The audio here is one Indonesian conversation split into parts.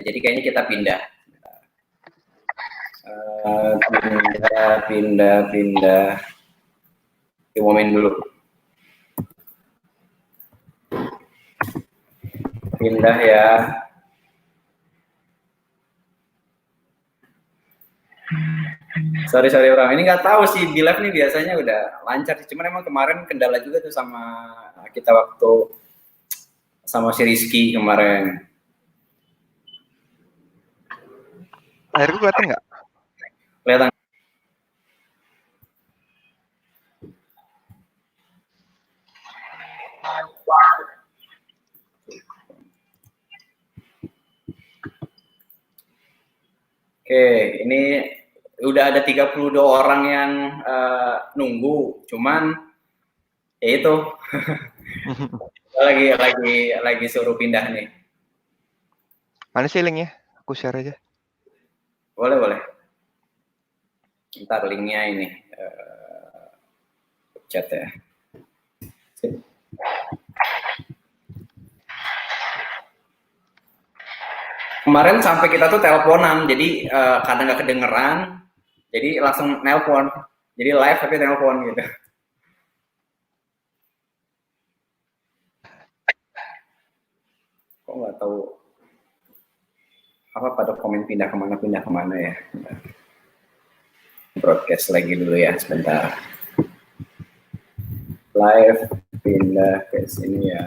Jadi kayaknya kita pindah. Pindah. Momen dulu. Pindah ya. Sorry orang. Ini nggak tahu sih, di live nih biasanya udah lancar sih. Cuman emang kemarin kendala juga tuh sama kita waktu sama si Rizky kemarin. Akhirnya kelihatan nggak? Kelihatan. Oke, ini udah ada 32 orang yang nunggu, cuman ya itu lagi suruh pindah nih. Mana sih linknya? Aku share aja. Boleh. Ntar linknya ini chat ya. Kemarin sampai kita tuh teleponan, jadi karena nggak kedengeran, jadi langsung nelpon, jadi live tapi nelpon gitu. Kok nggak tahu apa pada komen pindah kemana ya. Broadcast lagi dulu ya sebentar. Live pindah ke sini ya.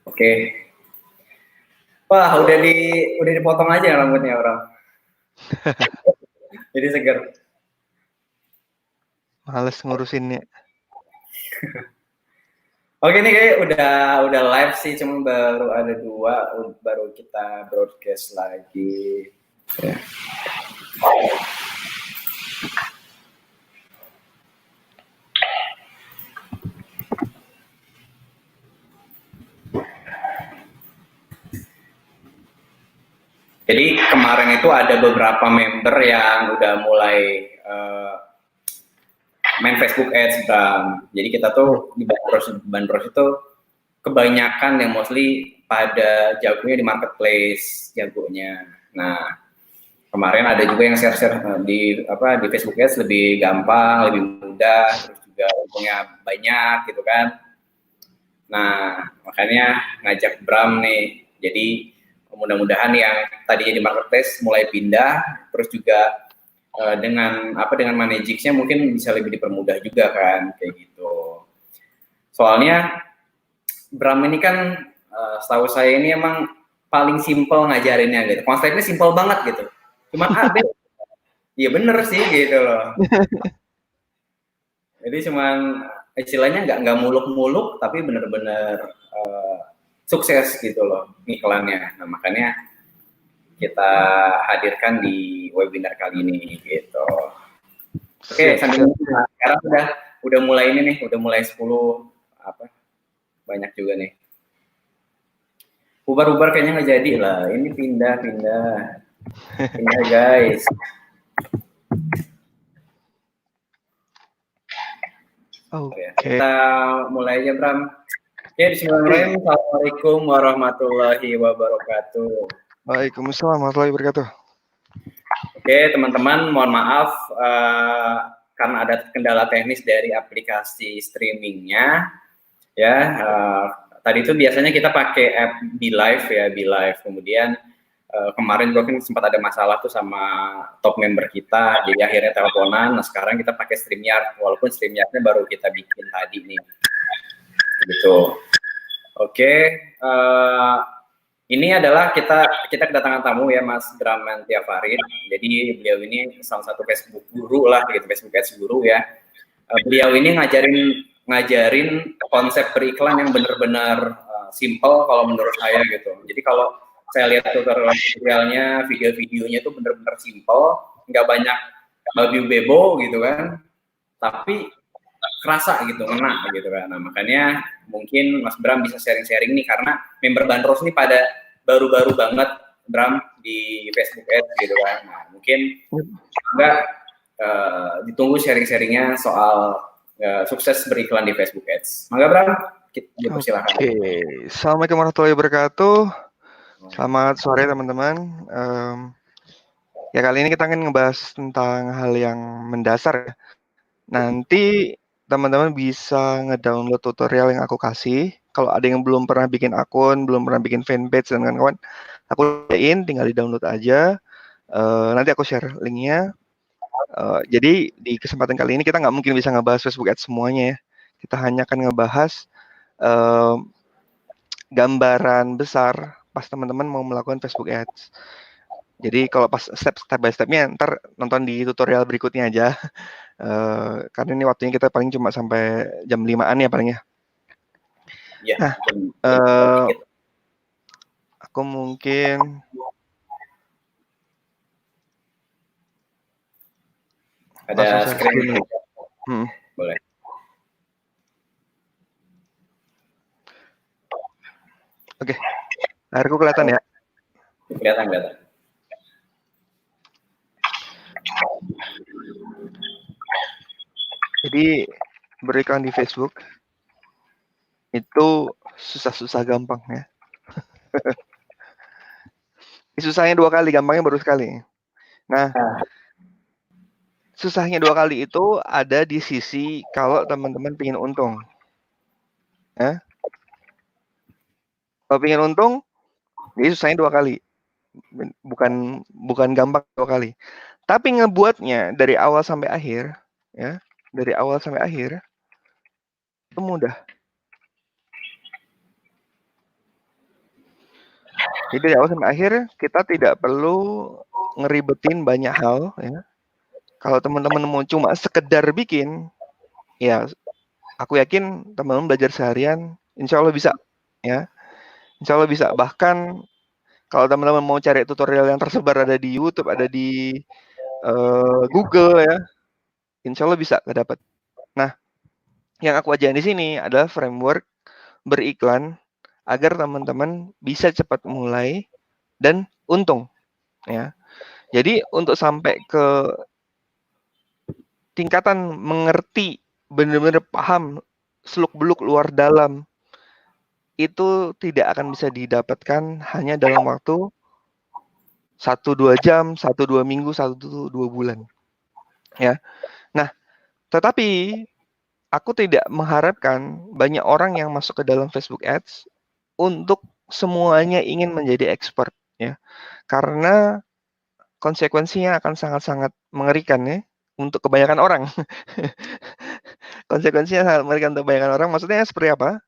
Oke. Wah, udah dipotong aja rambutnya orang. Jadi segar. Males ngurusinnya. Oke, ini kayak udah live sih, cuma baru ada 2, baru kita broadcast lagi. Ya. Jadi kemarin itu ada beberapa member yang udah mulai main Facebook Ads, Bram. Jadi kita tuh di Bandros itu kebanyakan yang mostly pada jagonya di marketplace jagonya. Nah, kemarin ada juga yang share di Facebook Ads lebih gampang, lebih mudah, terus juga untungnya banyak gitu kan. Nah, makanya ngajak Bram nih. Jadi mudah-mudahan yang tadinya di marketplace mulai pindah, terus juga dengan Managix-nya mungkin bisa lebih dipermudah juga kan, kayak gitu. Soalnya Bram ini kan setahu saya ini emang paling simple ngajarinnya gitu. Konsepnya simple banget gitu. Cuman iya bener sih gitu loh. Jadi cuman istilahnya nggak muluk-muluk, tapi bener-bener sukses gitu loh iklannya. Nah makanya kita hadirkan di webinar kali ini gitu. Oke, sekarang udah mulai ini nih, udah mulai 10 banyak juga nih. Ubar kayaknya nggak jadi lah. Ini pindah guys. Oke. Kita mulai aja, Bram. Ya, bismillahirrahmanirrahim. Assalamualaikum warahmatullahi wabarakatuh. Waalaikumsalam warahmatullahi wabarakatuh. Oke, teman-teman, mohon maaf karena ada kendala teknis dari aplikasi streamingnya. Ya, tadi itu biasanya kita pakai app BeLive ya, BeLive. Kemudian kemarin gue kan sempat ada masalah tuh sama top member kita, jadi akhirnya teleponan. Nah sekarang kita pakai StreamYard, walaupun StreamYard-nya baru kita bikin tadi nih. Gitu. Oke, ini adalah kita kedatangan tamu ya, Mas Bram Mantia-Farid. Jadi beliau ini salah satu Facebook guru lah, gitu, Facebook Ads guru ya. Beliau ini ngajarin konsep beriklan yang benar-benar simple kalau menurut saya gitu. Jadi kalau saya lihat tutorialnya, video-videonya itu benar-benar simple, nggak banyak babi bebo gitu kan, tapi kerasa gitu, ngena gitu kan. Nah makanya mungkin Mas Bram bisa sharing-sharing nih, karena member Bandros nih pada baru-baru banget Bram di Facebook Ads gitu kan. Nah mungkin enggak ditunggu sharing-sharingnya soal sukses beriklan di Facebook Ads. Mangga Bram, dipersilakan. Oke, Assalamualaikum warahmatullahi wabarakatuh. Selamat sore teman-teman. Ya kali ini kita akan ngebahas tentang hal yang mendasar. Nanti teman-teman bisa ngedownload tutorial yang aku kasih. Kalau ada yang belum pernah bikin akun, belum pernah bikin fanpage dan kawan-kawan, aku tinggal di download aja. Nanti aku share linknya. Jadi di kesempatan kali ini kita nggak mungkin bisa ngebahas Facebook Ads semuanya ya. Kita hanya akan ngebahas gambaran besar pas teman-teman mau melakukan Facebook Ads. Jadi kalau pas step by stepnya ntar nonton di tutorial berikutnya aja. Karena ini waktunya kita paling cuma sampai jam 5-an ya paling ya. Ya, nah, aku mungkin ada screen. Boleh. Oke. Layarku kelihatan ya? Kelihatan. Jadi beriklan di Facebook itu susah gampang ya. Susahnya 2 kali, gampangnya baru sekali. Nah, susahnya 2 kali itu ada di sisi kalau teman-teman pengen untung. Ya. Kalau pengen untung, jadi susahnya 2 kali. Bukan gampang 2 kali. Tapi ngebuatnya dari awal sampai akhir, ya, dari awal sampai akhir itu mudah. Jadi dari awal sampai akhir kita tidak perlu ngeribetin banyak hal, ya. Kalau teman-teman mau cuma sekedar bikin, ya aku yakin teman-teman belajar seharian, insya Allah bisa, ya. Insya Allah bisa. Bahkan kalau teman-teman mau cari tutorial yang tersebar ada di YouTube, ada di Google ya, insya Allah bisa dapat. Nah, yang aku ajarin di sini adalah framework beriklan agar teman-teman bisa cepat mulai dan untung, ya. Jadi untuk sampai ke tingkatan mengerti, benar-benar paham seluk-beluk luar dalam, itu tidak akan bisa didapatkan hanya dalam waktu 1-2 jam, 1-2 minggu, 1-2 bulan. Ya. Nah, tetapi aku tidak mengharapkan banyak orang yang masuk ke dalam Facebook Ads untuk semuanya ingin menjadi expert ya. Karena konsekuensinya akan sangat-sangat mengerikan ya untuk kebanyakan orang. Konsekuensinya sangat mengerikan untuk kebanyakan orang. Maksudnya seperti apa?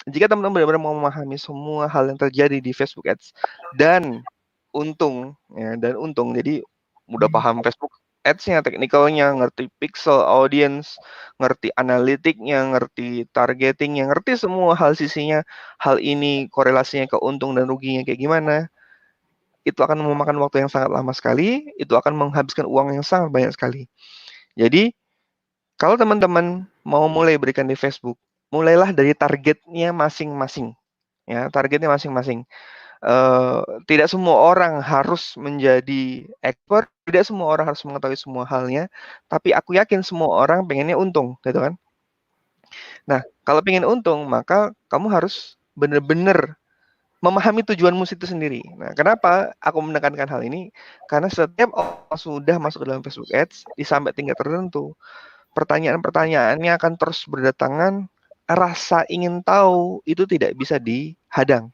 Jika teman-teman benar-benar mau memahami semua hal yang terjadi di Facebook Ads dan untung ya, jadi udah paham Facebook Ads-nya, teknikalnya, ngerti pixel, audience, ngerti analitiknya, ngerti targetingnya, ngerti semua hal sisinya, hal ini korelasinya ke untung dan ruginya kayak gimana, itu akan memakan waktu yang sangat lama sekali, itu akan menghabiskan uang yang sangat banyak sekali. Jadi kalau teman-teman mau mulai berikan di Facebook, mulailah dari targetnya masing-masing. Ya, targetnya masing-masing. Tidak semua orang harus menjadi expert, tidak semua orang harus mengetahui semua halnya, tapi aku yakin semua orang pengennya untung, gitu kan? Nah, kalau pengen untung, maka kamu harus benar-benar memahami tujuanmu itu sendiri. Nah, kenapa aku menekankan hal ini? Karena setiap orang sudah masuk ke dalam Facebook Ads, di sampai tingkat tertentu, pertanyaan-pertanyaannya akan terus berdatangan, rasa ingin tahu itu tidak bisa dihadang.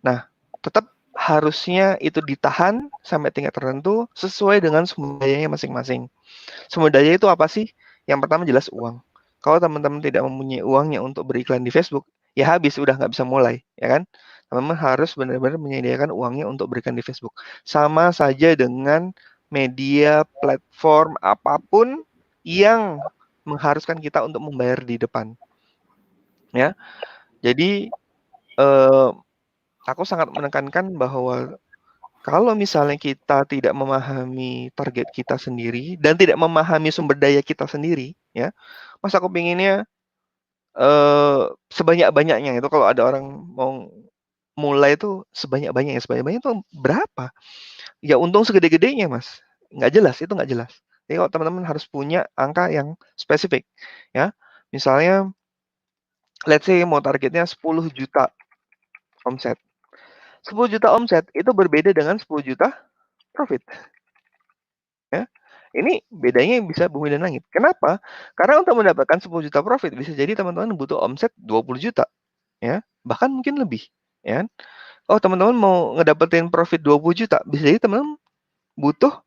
Nah, tetap harusnya itu ditahan sampai tingkat tertentu sesuai dengan sumber dayanya masing-masing. Sumber daya itu apa sih? Yang pertama jelas uang. Kalau teman-teman tidak mempunyai uangnya untuk beriklan di Facebook, ya habis, udah nggak bisa mulai, ya kan? Teman-teman harus benar-benar menyediakan uangnya untuk berikan di Facebook. Sama saja dengan media, platform, apapun yang mengharuskan kita untuk membayar di depan. Ya, jadi aku sangat menekankan bahwa kalau misalnya kita tidak memahami target kita sendiri dan tidak memahami sumber daya kita sendiri, ya, mas aku pinginnya sebanyak-banyaknya itu kalau ada orang mau mulai itu sebanyak-banyaknya itu berapa? Ya untung segede-gedenya mas. nggak jelas, itu nggak jelas. Jadi kalau teman-teman harus punya angka yang spesifik, ya. Misalnya, let's say mau targetnya 10 juta omset. 10 juta omset itu berbeda dengan 10 juta profit. Ya. Ini bedanya bisa bumi dan langit. Kenapa? Karena untuk mendapatkan 10 juta profit bisa jadi teman-teman butuh omset 20 juta, ya. Bahkan mungkin lebih, ya. Oh, teman-teman mau ngedapetin profit 20 juta, bisa jadi teman-teman butuh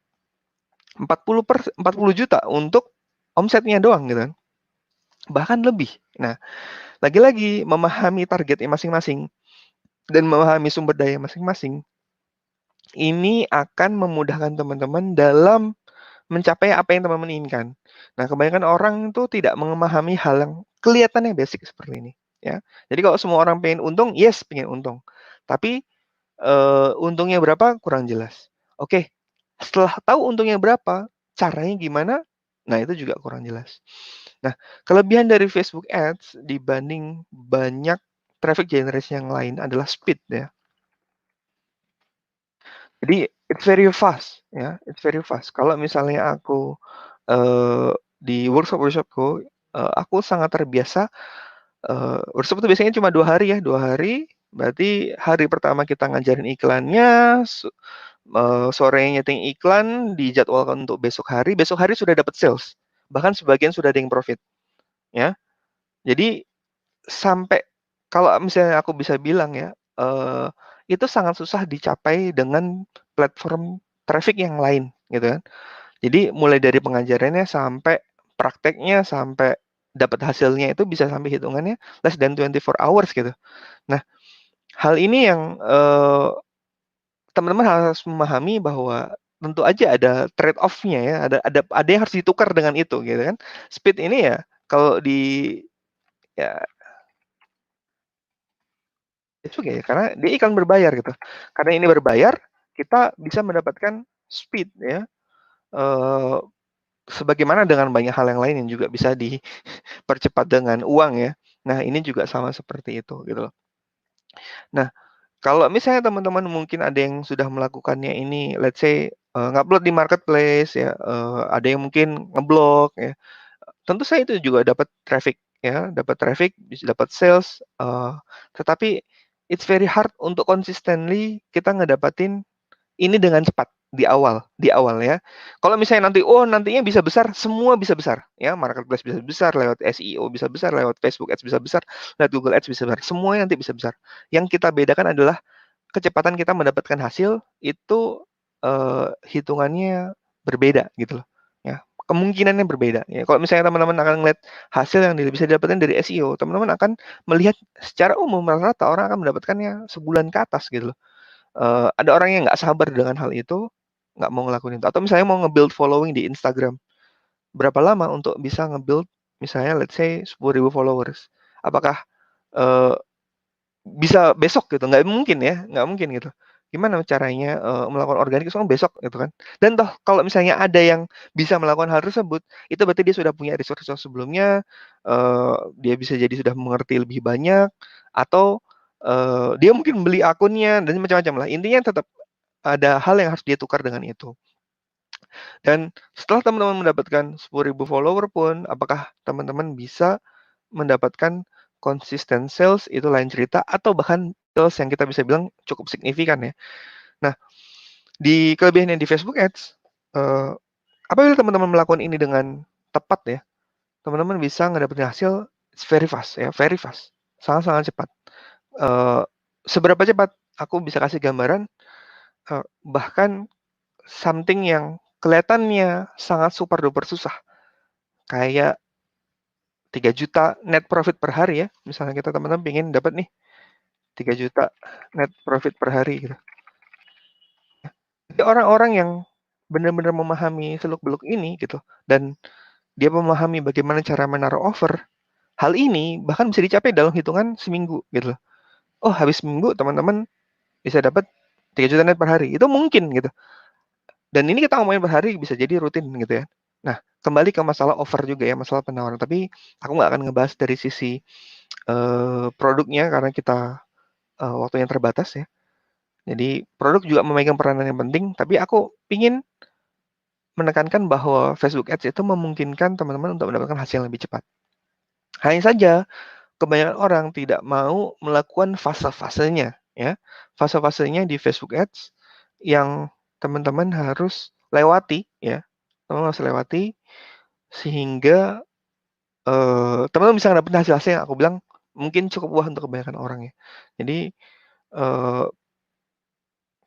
40 juta untuk omsetnya doang gitu kan. Bahkan lebih. Nah, lagi-lagi memahami targetnya masing-masing dan memahami sumber daya masing-masing ini akan memudahkan teman-teman dalam mencapai apa yang teman-teman inginkan. Nah, kebanyakan orang itu tidak memahami hal yang kelihatannya basic seperti ini, ya. Jadi kalau semua orang pengen untung, yes, pengen untung. Tapi untungnya berapa kurang jelas. Oke, setelah tahu untungnya berapa, caranya gimana? Nah, itu juga kurang jelas. Nah, kelebihan dari Facebook Ads dibanding banyak traffic generation yang lain adalah speed ya. Jadi it's very fast ya, it's very fast. Kalau misalnya aku di workshop-workshopku, aku sangat terbiasa workshop itu biasanya cuma 2 hari ya, 2 hari, berarti hari pertama kita ngajarin iklannya, sorenya nyeting iklan, dijadwalkan untuk besok hari sudah dapat sales, bahkan sebagian sudah ada yang profit, ya. Jadi sampai kalau misalnya aku bisa bilang ya, itu sangat susah dicapai dengan platform traffic yang lain, gitu kan. Jadi mulai dari pengajarannya sampai prakteknya, sampai dapat hasilnya itu bisa sampai hitungannya less than 24 hours gitu. Nah, hal ini yang, teman-teman harus memahami bahwa tentu aja ada trade off-nya ya, ada yang harus ditukar dengan itu gitu kan. Speed ini ya kalau di ya itu ya karena dia iklan berbayar gitu. Karena ini berbayar, kita bisa mendapatkan speed ya, eee, sebagaimana dengan banyak hal yang lain yang juga bisa dipercepat dengan uang ya. Nah, ini juga sama seperti itu gitu loh. Nah, kalau misalnya teman-teman mungkin ada yang sudah melakukannya ini, let's say, ngupload di marketplace ya, ada yang mungkin ngeblok ya, tentu saja itu juga dapat traffic ya, dapat traffic, bisa dapat sales, tetapi it's very hard untuk consistently kita ngedapatin ini dengan cepat di awal ya. Kalau misalnya nanti, oh nantinya bisa besar, semua bisa besar ya, marketplace bisa besar, lewat SEO bisa besar, lewat Facebook Ads bisa besar, lewat Google Ads bisa besar, semuanya nanti bisa besar. Yang kita bedakan adalah kecepatan kita mendapatkan hasil itu, hitungannya berbeda gitu loh, ya. Kemungkinannya berbeda ya. Kalau misalnya teman-teman akan melihat hasil yang bisa didapatkan dari SEO, teman-teman akan melihat secara umum rata-rata orang akan mendapatkannya sebulan ke atas gitu loh. Ada orang yang nggak sabar dengan hal itu, nggak mau ngelakuin itu. Atau misalnya mau nge-build following di Instagram, berapa lama untuk bisa nge-build misalnya let's say 10.000 followers. Apakah, eee, bisa besok gitu? Nggak mungkin ya, nggak mungkin gitu. Gimana caranya, melakukan organik langsung besok gitu kan. Dan toh kalau misalnya ada yang bisa melakukan hal tersebut, itu berarti dia sudah punya resource-resource sebelumnya, dia bisa jadi sudah mengerti lebih banyak, atau, dia mungkin beli akunnya dan macam-macam lah. Intinya tetap ada hal yang harus dia tukar dengan itu. Dan setelah teman-teman mendapatkan 10.000 follower pun, apakah teman-teman bisa mendapatkan konsisten sales itu lain cerita, atau bahkan sales yang kita bisa bilang cukup signifikan ya. Nah, di kelebihan yang di Facebook Ads, apabila teman-teman melakukan ini dengan tepat ya, teman-teman bisa ngedapetin hasil it's very fast ya, very fast, sangat-sangat cepat. Eee, seberapa cepat? Aku bisa kasih gambaran, bahkan something yang kelihatannya sangat super duper susah, kayak 3 juta net profit per hari ya, misalnya kita teman-teman pengen dapat nih 3 juta net profit per hari gitu. Jadi orang-orang yang benar-benar memahami seluk-beluk ini gitu, dan dia memahami bagaimana cara menaruh offer, hal ini bahkan bisa dicapai dalam hitungan seminggu gitu loh. Oh, habis seminggu teman-teman bisa dapat 3 juta net per hari, itu mungkin gitu. Dan ini kita ngomongin per hari bisa jadi rutin gitu ya. Nah, kembali ke masalah offer juga ya, masalah penawaran, tapi aku nggak akan ngebahas dari sisi, produknya karena kita, waktunya terbatas ya. Jadi produk juga memegang peranan yang penting, tapi aku pingin menekankan bahwa Facebook Ads itu memungkinkan teman-teman untuk mendapatkan hasil yang lebih cepat. Hanya saja kebanyakan orang tidak mau melakukan fase-fasenya, ya. Fase-fasenya di Facebook Ads yang teman-teman harus lewati, ya. Teman-teman harus lewati sehingga teman-teman bisa dapetin hasil-hasil yang aku bilang mungkin cukup wah untuk kebanyakan orang ya. Jadi eh,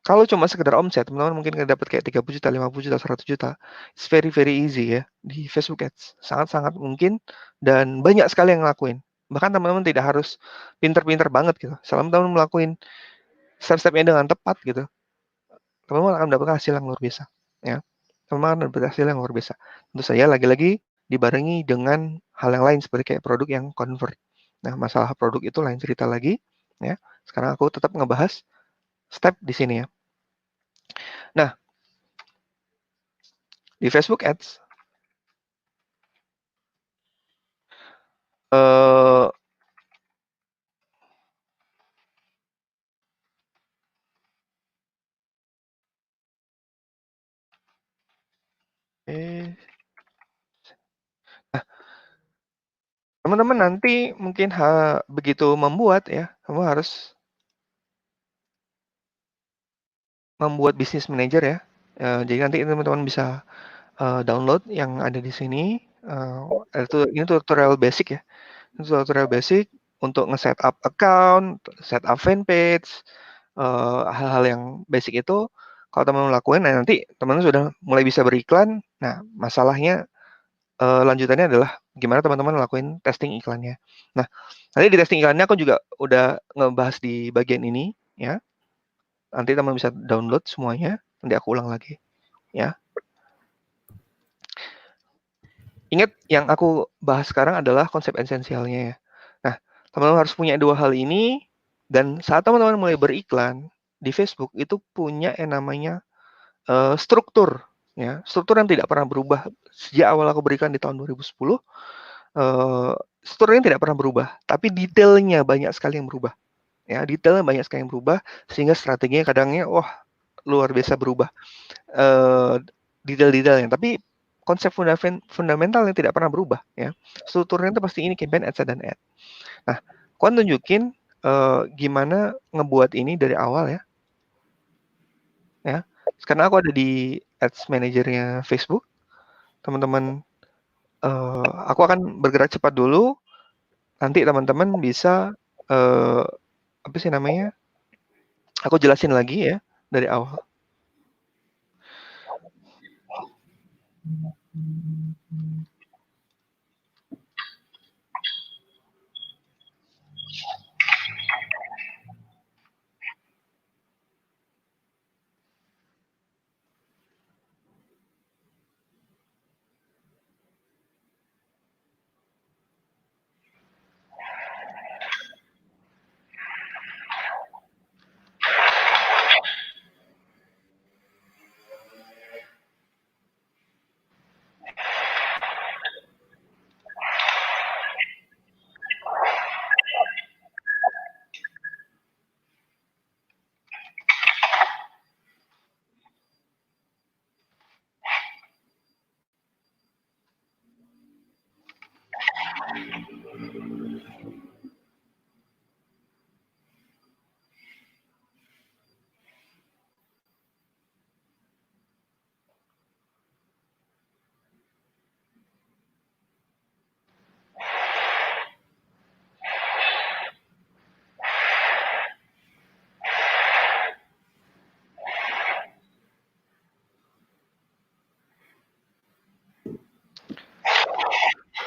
kalau cuma sekedar omset, teman-teman mungkin dapat kayak 30 juta, 50 juta, 100 juta. It's very very easy ya di Facebook Ads. Sangat-sangat mungkin dan banyak sekali yang ngelakuin. Bahkan teman-teman tidak harus pinter-pinter banget gitu. Selama teman-teman melakukan step-stepnya dengan tepat gitu, teman-teman akan mendapatkan hasil yang luar biasa. Ya, teman-teman akan mendapatkan hasil yang luar biasa. Tentu saja lagi-lagi dibarengi dengan hal yang lain seperti kayak produk yang convert. Nah, masalah produk itu lain cerita lagi. Ya, sekarang aku tetap ngebahas step di sini ya. Nah, di Facebook Ads, eh nah, teman-teman nanti mungkin begitu membuat ya, kamu harus membuat bisnis manager ya. Jadi nanti teman-teman bisa download yang ada di sini. Ini tutorial basic ya. Ini tutorial basic untuk nge-setup account, setup fanpage, hal-hal yang basic itu kalau teman-teman lakuin, nah nanti teman-teman sudah mulai bisa beriklan. Nah, masalahnya lanjutannya adalah gimana teman-teman lakuin testing iklannya. Nah, nanti di testing iklannya aku juga udah ngebahas di bagian ini ya. Nanti teman bisa download semuanya, nanti aku ulang lagi ya. Ingat yang aku bahas sekarang adalah konsep esensialnya ya. Nah, teman-teman harus punya dua hal ini dan saat teman-teman mulai beriklan di Facebook itu punya yang namanya struktur ya. Struktur yang tidak pernah berubah sejak awal aku berikan di tahun 2010. Strukturnya tidak pernah berubah, tapi detailnya banyak sekali yang berubah. Ya, detailnya banyak sekali yang berubah sehingga strateginya kadangnya wah luar biasa berubah. Detail-detailnya, tapi konsep fundamentalnya tidak pernah berubah ya. Strukturnya itu pasti ini campaign ads dan ad. Nah, aku tunjukin gimana ngebuat ini dari awal ya. Ya. Sekarang aku ada di ads manajernya Facebook. Teman-teman aku akan bergerak cepat dulu. Nanti teman-teman bisa apa sih namanya? Aku jelasin lagi ya dari awal.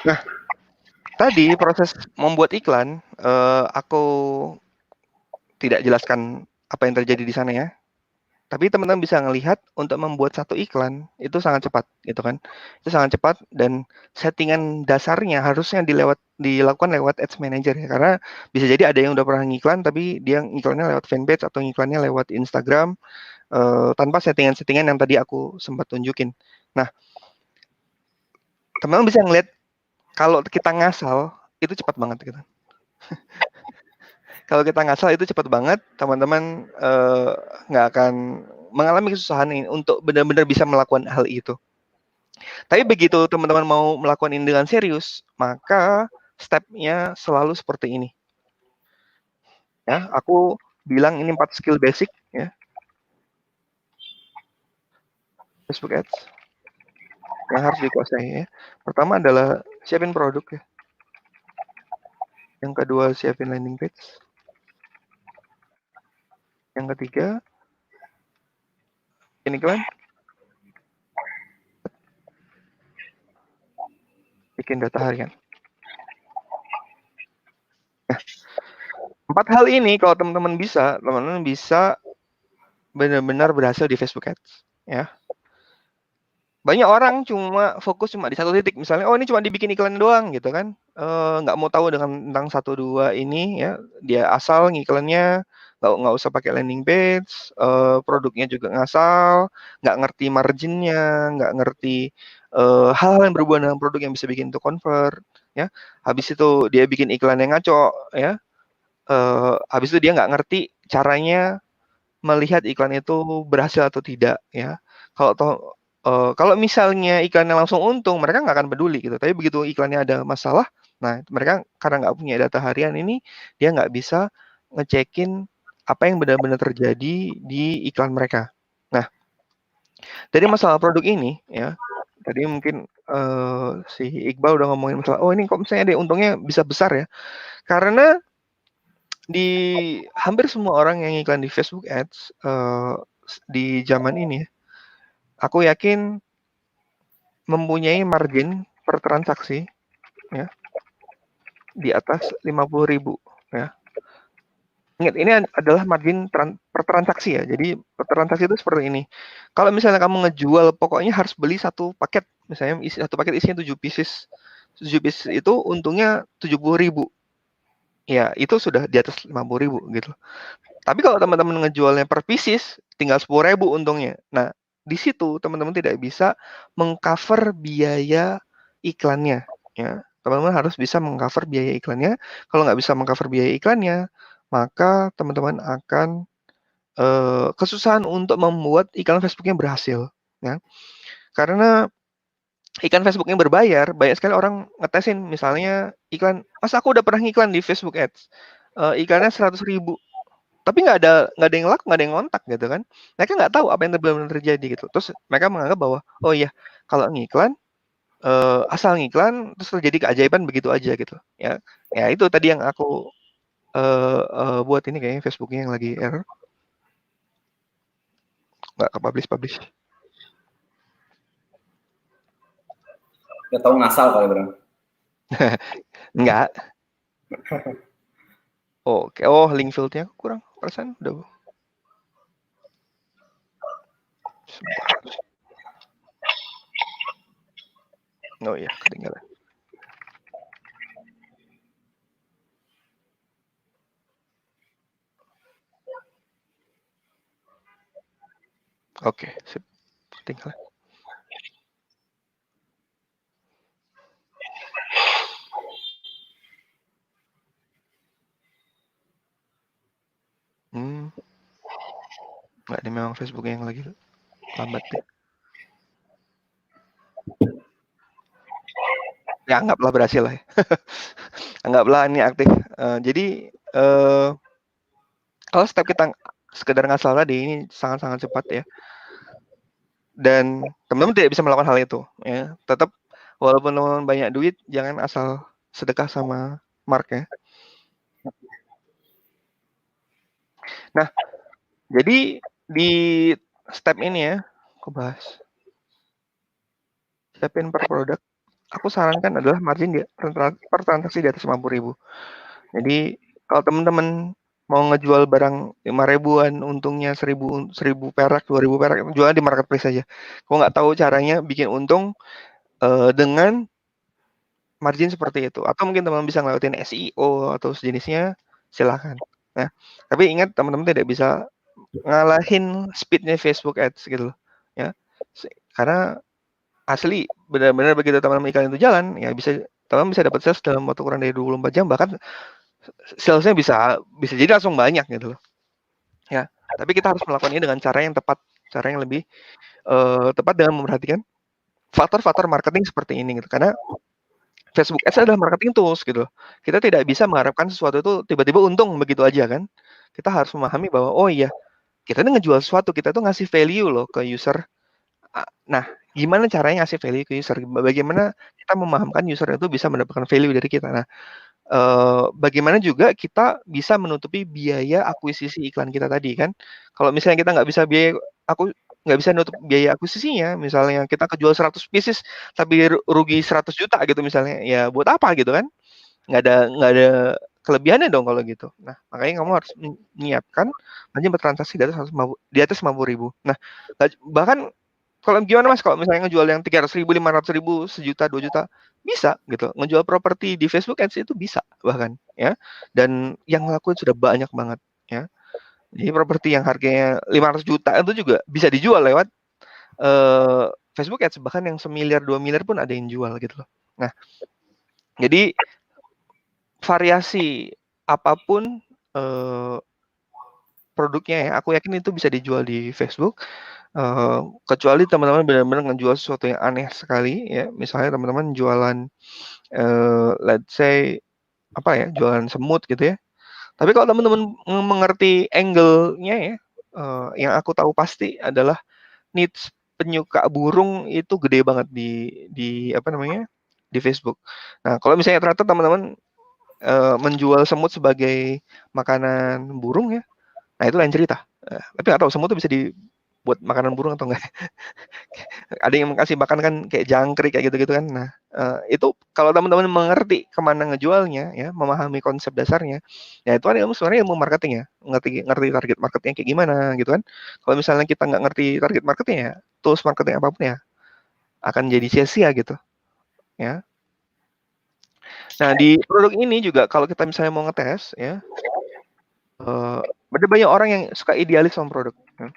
Nah, tadi proses membuat iklan, aku tidak jelaskan apa yang terjadi di sana ya. Tapi teman-teman bisa ngelihat untuk membuat satu iklan itu sangat cepat, gitu kan? Itu sangat cepat dan settingan dasarnya harusnya dilakukan lewat Ads Manager ya, karena bisa jadi ada yang udah pernah ngiklan tapi dia ngiklannya lewat fanpage atau ngiklannya lewat Instagram tanpa settingan-settingan yang tadi aku sempat tunjukin. Nah, teman-teman bisa ngelihat kalau kita ngasal itu cepat banget gitu. Kalau kita ngasal itu cepat banget, teman-teman nggak akan mengalami kesusahan ini untuk benar-benar bisa melakukan hal itu. Tapi begitu teman-teman mau melakukan ini dengan serius, maka step-nya selalu seperti ini. Ya, aku bilang ini 4 skill basic ya. Facebook Ads yang harus dikuasai ya. Pertama adalah siapin produk ya. Yang kedua siapin landing page. Yang ketiga bikin iklan. Bikin data harian. Nah, 4 hal ini kalau teman-teman bisa benar-benar berhasil di Facebook Ads ya. Banyak orang fokus di satu titik, misalnya oh ini cuma dibikin iklan doang gitu kan, nggak mau tahu tentang 1, 2 ini ya, dia asal ngiklannya, nggak usah pakai landing page, produknya juga ngasal, nggak ngerti marginnya, nggak ngerti hal-hal yang berhubungan dengan produk yang bisa bikin itu convert ya. Habis itu dia bikin iklan yang ngaco ya, habis itu dia nggak ngerti caranya melihat iklan itu berhasil atau tidak ya. Kalau misalnya iklannya langsung untung, mereka nggak akan peduli gitu. Tapi begitu iklannya ada masalah, nah mereka karena nggak punya data harian ini, dia nggak bisa ngecekin apa yang benar-benar terjadi di iklan mereka. Nah, dari masalah produk ini ya, tadi mungkin si Iqbal udah ngomongin masalah, oh ini kok misalnya deh untungnya bisa besar ya. Karena di hampir semua orang yang iklan di Facebook Ads di zaman ini, aku yakin mempunyai margin per transaksi ya di atas 50.000 ya. Ingat ini adalah margin per transaksi ya. Jadi per transaksi itu seperti ini. Kalau misalnya kamu ngejual pokoknya harus beli 1 paket, misalnya satu paket isinya 7 pieces. 7 pieces itu untungnya 70.000. Ya, itu sudah di atas 50.000 gitu. Tapi kalau teman-teman ngejualnya per pieces tinggal 10.000 untungnya. Nah, di situ teman-teman tidak bisa mengcover biaya iklannya ya. Teman-teman harus bisa mengcover biaya iklannya. Kalau nggak bisa mengcover biaya iklannya, maka teman-teman akan kesusahan untuk membuat iklan Facebooknya berhasil ya. Karena iklan Facebook yang berbayar, banyak sekali orang ngetesin misalnya iklan, mas aku udah pernah ngiklan di Facebook Ads, iklannya 100.000, tapi nggak ada yang laku, nggak ada yang ngontak gitu kan. Mereka nggak tahu apa yang benar-benar terjadi gitu. Terus mereka menganggap bahwa oh iya kalau ngiklan asal ngiklan terus terjadi keajaiban begitu aja gitu ya. Ya itu tadi yang aku buat ini kayaknya Facebooknya yang lagi error, nggak ke publish. Gak tahu ngasal kali bro. Enggak. Oke, oh link fieldnya kurang persen udah. Oh iya, ketinggalan. Oke, sip. Ketinggalan. Nggak, ini memang Facebooknya yang lagi lambat deh. Ya anggaplah berhasil lah ya. Anggaplah ini aktif. Jadi kalau step kita sekedar ngasal tadi ini sangat-sangat cepat ya. Dan teman-teman tidak bisa melakukan hal itu ya. Tetap walaupun teman-teman banyak duit, jangan asal sedekah sama Mark ya. Nah, jadi di step ini ya, aku bahas. Siapin per produk. Aku sarankan adalah margin per transaksi di atas 50.000. Jadi kalau teman-teman mau ngejual barang 5.000-an, untungnya 1.000 perak, 2.000 perak, jual di marketplace aja. Kalau nggak tahu caranya bikin untung dengan margin seperti itu, atau mungkin teman-teman bisa ngelakuin SEO atau sejenisnya, silahkan. Nah, tapi ingat teman-teman tidak bisa ngalahin speednya Facebook Ads gitu loh, ya. Karena asli benar-benar begitu teman-teman iklan itu jalan, ya teman-teman bisa dapat sales dalam waktu kurang dari 24 jam, bahkan salesnya bisa jadi langsung banyak gitu loh. Ya, tapi kita harus melakukan ini dengan cara yang tepat, cara yang lebih tepat dengan memperhatikan faktor-faktor marketing seperti ini gitu. Karena Facebook Ads adalah marketing tools gitu. Kita tidak bisa mengharapkan sesuatu itu tiba-tiba untung begitu aja kan. Kita harus memahami bahwa oh iya, kita tuh ngejual sesuatu, kita tuh ngasih value loh ke user. Nah, gimana caranya ngasih value ke user? Bagaimana kita memahamkan user itu bisa mendapatkan value dari kita. Nah, bagaimana juga kita bisa menutupi biaya akuisisi iklan kita tadi kan. Kalau misalnya kita nggak bisa nutup biaya akuisisinya, misalnya kita kejual 100 pieces tapi rugi 100 juta gitu misalnya, ya buat apa gitu kan? Nggak ada kelebihannya dong kalau gitu. Nah, makanya kamu harus menyiapkan hanya bertransaksi di atas 50.000. Nah, bahkan kalau gimana Mas, kalau misalnya ngejual yang 300.000, 500.000, sejuta, 2 juta, bisa gitu. Ngejual properti di Facebook Ads itu bisa bahkan ya. Dan yang ngelakuin sudah banyak banget ya. Jadi properti yang harganya 500 juta itu juga bisa dijual lewat Facebook Ads, bahkan yang 1 miliar, 2 miliar pun ada yang jual gitu loh. Nah, jadi variasi apapun produknya ya, aku yakin itu bisa dijual di Facebook. Kecuali teman-teman benar-benar ngejual sesuatu yang aneh sekali ya, misalnya teman-teman jualan let's say apa ya, jualan semut gitu ya. Tapi kalau teman-teman mengerti angle-nya ya, yang aku tahu pasti adalah needs penyuka burung itu gede banget di apa namanya, di Facebook. Nah, kalau misalnya ternyata teman-teman menjual semut sebagai makanan burung ya, nah itu lain cerita. Tapi nggak tahu semut itu bisa dibuat makanan burung atau enggak. Ada yang kasih makan kan kayak jangkrik kayak gitu-gitu kan. Nah, itu kalau teman-teman mengerti kemana ngejualnya ya, memahami konsep dasarnya, ya itu kan sebenarnya ilmu marketing ya, ngerti target marketnya kayak gimana gitu kan. Kalau misalnya kita nggak ngerti target marketnya ya, tools marketing apapun ya akan jadi sia-sia gitu ya. Nah, di produk ini juga kalau kita misalnya mau ngetes ya, ada banyak orang yang suka idealis sama produk. Ya.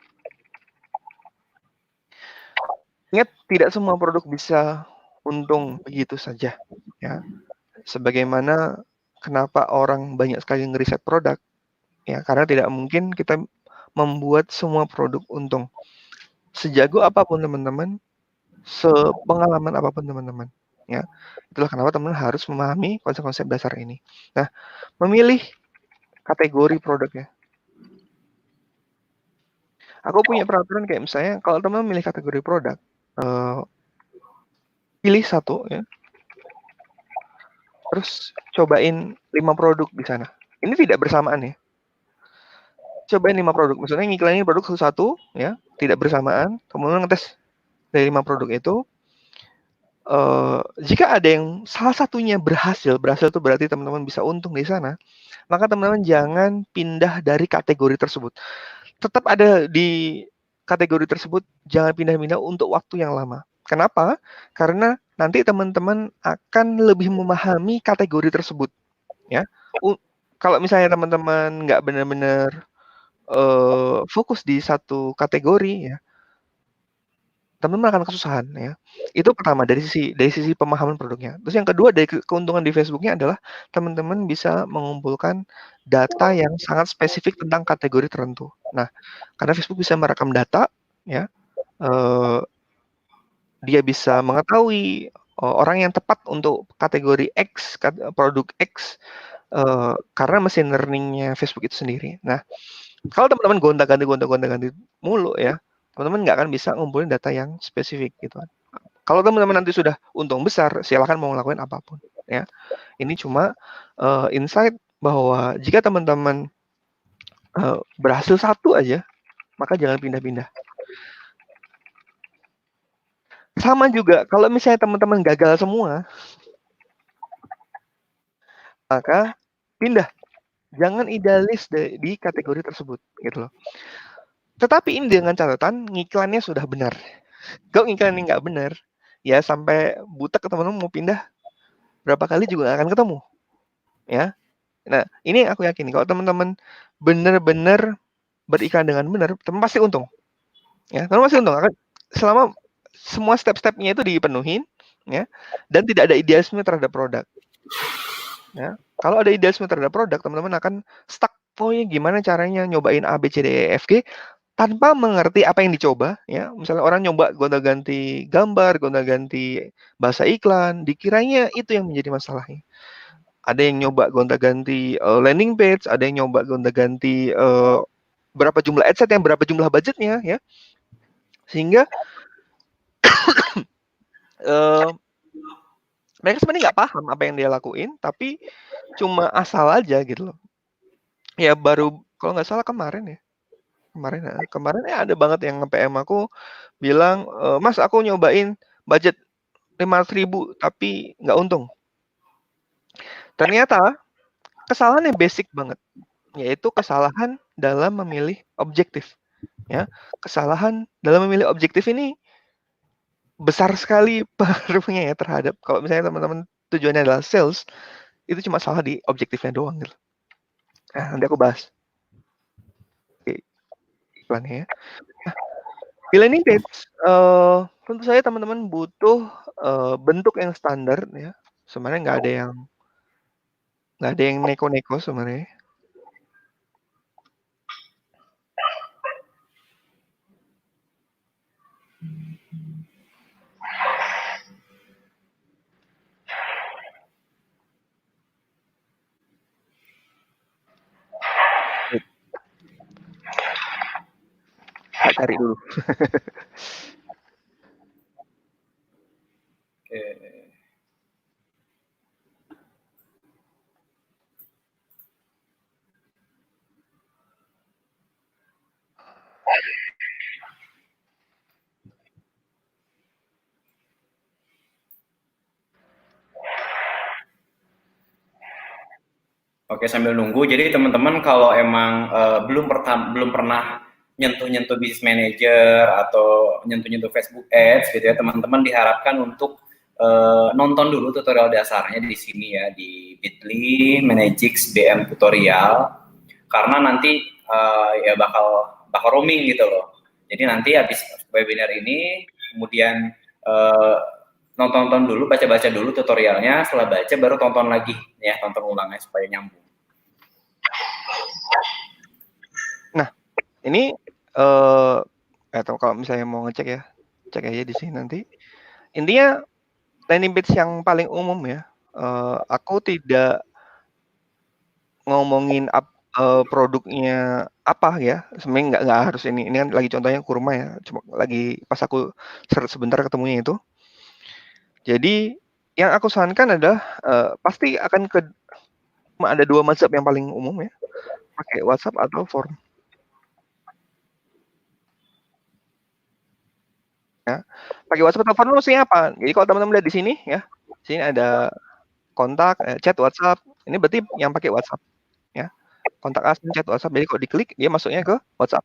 Ingat, tidak semua produk bisa untung begitu saja. Ya, sebagaimana kenapa orang banyak sekali ngeriset produk, ya karena tidak mungkin kita membuat semua produk untung. Sejago apapun teman-teman, sepengalaman apapun teman-teman, ya itulah kenapa teman harus memahami konsep-konsep dasar ini. Nah, memilih kategori produknya. Aku punya peraturan kayak misalnya kalau teman memilih kategori produk, pilih satu ya, terus cobain 5 produk di sana. Ini tidak bersamaan ya. Cobain 5 produk, maksudnya ngiklanin produk satu-satu ya, tidak bersamaan, kemudian ngetes dari 5 produk itu. Jika ada yang salah satunya berhasil itu berarti teman-teman bisa untung di sana, maka teman-teman jangan pindah dari kategori tersebut. Tetap ada di kategori tersebut, jangan pindah-pindah untuk waktu yang lama. Kenapa? Karena nanti teman-teman akan lebih memahami kategori tersebut ya. Kalau misalnya teman-teman nggak benar-benar fokus di satu kategori ya, teman-teman akan kesusahan ya. Itu pertama dari sisi pemahaman produknya. Terus yang kedua dari keuntungan di Facebooknya adalah teman-teman bisa mengumpulkan data yang sangat spesifik tentang kategori tertentu. Nah, karena Facebook bisa merekam data ya, dia bisa mengetahui orang yang tepat untuk kategori X, produk X, karena mesin learning-nya Facebook itu sendiri. Nah, kalau teman-teman gonta-ganti mulu ya, teman-teman nggak akan bisa ngumpulin data yang spesifik gitu kan. Kalau teman-teman nanti sudah untung besar, silakan mau ngelakuin apapun ya. Ini cuma insight bahwa jika teman-teman berhasil satu aja, maka jangan pindah-pindah. Sama juga kalau misalnya teman-teman gagal semua, maka pindah. Jangan idealis di kategori tersebut gitu loh. Tetapi ini dengan catatan ngiklannya sudah benar. Kalau ngiklannya nggak benar, ya sampai butek teman-teman mau pindah berapa kali juga nggak akan ketemu. Ya. Nah, ini aku yakin kalau teman-teman benar-benar beriklan dengan benar, teman pasti untung. Ya, teman pasti untung. Selama semua step-stepnya itu dipenuhin, ya, dan tidak ada idealisme terhadap produk. Ya, kalau ada idealisme terhadap produk, teman-teman akan stuck. Oh ya, gimana caranya nyobain A, B, C, D, E, F, G, tanpa mengerti apa yang dicoba, ya. Misalnya orang nyoba gonta-ganti gambar, gonta-ganti bahasa iklan, dikiranya itu yang menjadi masalahnya. Ada yang nyoba gonta-ganti landing page, ada yang nyoba gonta-ganti berapa jumlah adset yang berapa jumlah budgetnya, ya. Sehingga mereka sebenarnya nggak paham apa yang dia lakuin, tapi cuma asal aja gitu loh. Ya baru kalau nggak salah kemarin ada banget yang nge-PM aku bilang, "Mas, aku nyobain budget 500.000 tapi nggak untung." Ternyata kesalahannya basic banget, yaitu kesalahan dalam memilih objektif, ya. Kesalahan dalam memilih objektif ini besar sekali pengaruhnya ya terhadap kalau misalnya teman-teman tujuannya adalah sales, itu cuma salah di objektifnya doang gitu. Nah, nanti aku bahas. Oke, iklannya ya. Nah, di landing page, tentu saja teman-teman butuh bentuk yang standar ya. Sebenarnya nggak ada yang neko-neko sebenarnya. Tak cari dulu. Oke. Oke, sambil nunggu. Jadi teman-teman kalau emang belum pernah nyentuh-nyentuh bisnis manager atau nyentuh-nyentuh Facebook Ads gitu ya, teman-teman diharapkan untuk nonton dulu tutorial dasarnya di sini ya, di Bitly Managix BM tutorial, karena nanti ya bakal roaming gitu loh. Jadi nanti habis webinar ini kemudian nonton dulu, baca-baca dulu tutorialnya, setelah baca baru tonton lagi ya, tonton ulangnya supaya nyambung. Nah, ini atau kalau misalnya mau ngecek ya, cek aja di sini nanti. Intinya landing page yang paling umum ya. Aku tidak ngomongin produknya apa ya. Sebenarnya nggak harus ini. Ini kan lagi contohnya kurma ya. Cuma lagi pas aku search sebentar ketemunya itu. Jadi yang aku sarankan adalah pasti akan ada 2 mazhab yang paling umum ya. Pakai WhatsApp atau form. Ya. Pakai WhatsApp atau form maksudnya apa? Jadi kalau teman-teman lihat di sini ya. Sini ada kontak, chat WhatsApp. Ini berarti yang pakai WhatsApp ya. Kontak asing, chat WhatsApp. Jadi kalau diklik dia masuknya ke WhatsApp.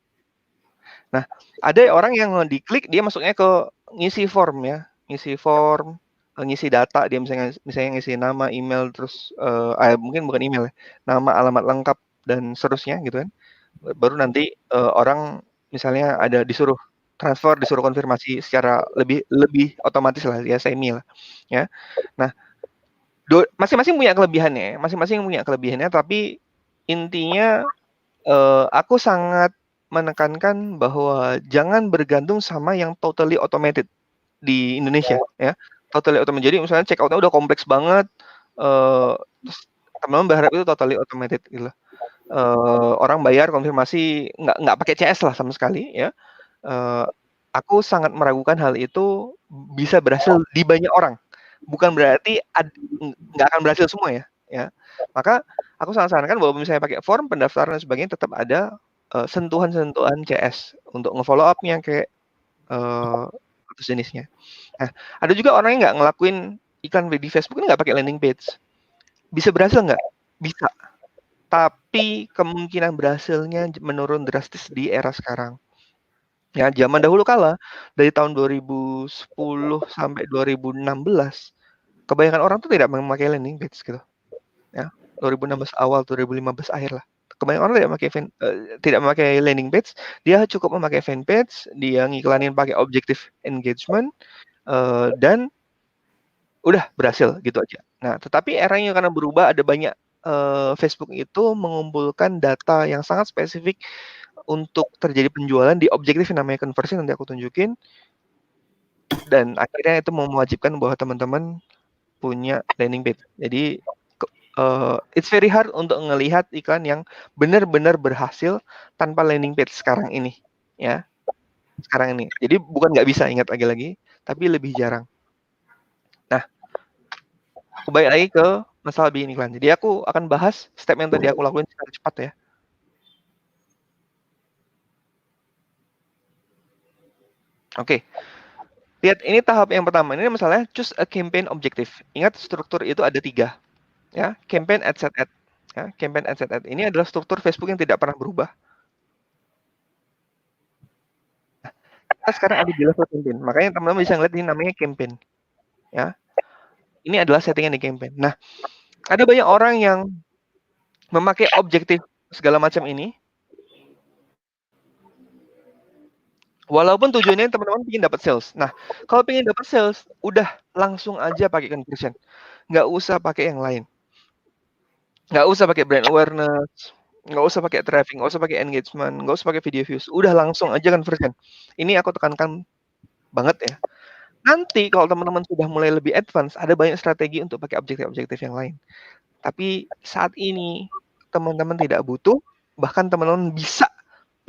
Nah, ada orang yang diklik dia masuknya ke ngisi form ya. Ngisi form, ngisi data, dia misalnya ngisi nama, email, terus mungkin bukan email ya. Nama, alamat lengkap dan seterusnya gitu kan. Baru nanti orang misalnya ada disuruh transfer, disuruh konfirmasi secara lebih otomatis lah ya, semi lah ya. Nah, masing-masing punya kelebihannya, tapi intinya aku sangat menekankan bahwa jangan bergantung sama yang totally automated di Indonesia ya. Totally automated. Jadi misalnya check out-nya udah kompleks banget, terus teman-teman berharap itu totally automated gitu. Orang bayar konfirmasi nggak pakai CS lah sama sekali ya. Aku sangat meragukan hal itu bisa berhasil di banyak orang. Bukan berarti nggak akan berhasil semua ya. Maka aku sangat sarankan bahwa misalnya pakai form pendaftaran dan sebagainya tetap ada sentuhan-sentuhan CS untuk nge-follow up-nya kayak atau jenisnya. Nah, ada juga orang yang nggak ngelakuin iklan di Facebook ini nggak pakai landing page. Bisa berhasil nggak? Bisa. Tapi kemungkinan berhasilnya menurun drastis di era sekarang. Ya, zaman dahulu kala dari tahun 2010 sampai 2016 kebanyakan orang tuh tidak memakai landing page gitu. Ya, 2016 awal, 2015 akhir lah. Kebanyakan orang tidak memakai landing page, dia cukup memakai fanpage, dia ngiklanin pakai objective engagement dan udah berhasil gitu aja. Nah, tetapi eranya karena berubah, ada banyak Facebook itu mengumpulkan data yang sangat spesifik untuk terjadi penjualan di objektif yang namanya conversion, nanti aku tunjukin. Dan akhirnya itu mewajibkan bahwa teman-teman punya landing page. Jadi it's very hard untuk ngelihat iklan yang benar-benar berhasil tanpa landing page sekarang ini, ya. Sekarang ini. Jadi bukan nggak bisa, ingat lagi-lagi, tapi lebih jarang. Nah, aku balik lagi ke masalah bikin iklan. Jadi aku akan bahas step yang tadi aku lakuin secara cepat ya. Oke. Lihat, ini tahap yang pertama. Ini misalnya choose a campaign objective. Ingat, struktur itu ada 3. Ya, campaign, ad, set, ad. Ya, campaign, ad, set, ad. Ini adalah struktur Facebook yang tidak pernah berubah. Nah, kita sekarang ada di level campaign. Makanya teman-teman bisa ngeliat ini namanya campaign. Ya. Ini adalah settingan di campaign. Nah, ada banyak orang yang memakai objektif segala macam ini. Walaupun tujuannya teman-teman ingin dapat sales. Nah, kalau ingin dapat sales, udah langsung aja pakai conversion. Nggak usah pakai yang lain. Nggak usah pakai brand awareness, nggak usah pakai traffic, nggak usah pakai engagement, nggak usah pakai video views. Udah langsung aja conversion. Ini aku tekankan banget ya. Nanti kalau teman-teman sudah mulai lebih advance, ada banyak strategi untuk pakai objektif-objektif yang lain. Tapi saat ini teman-teman tidak butuh, bahkan teman-teman bisa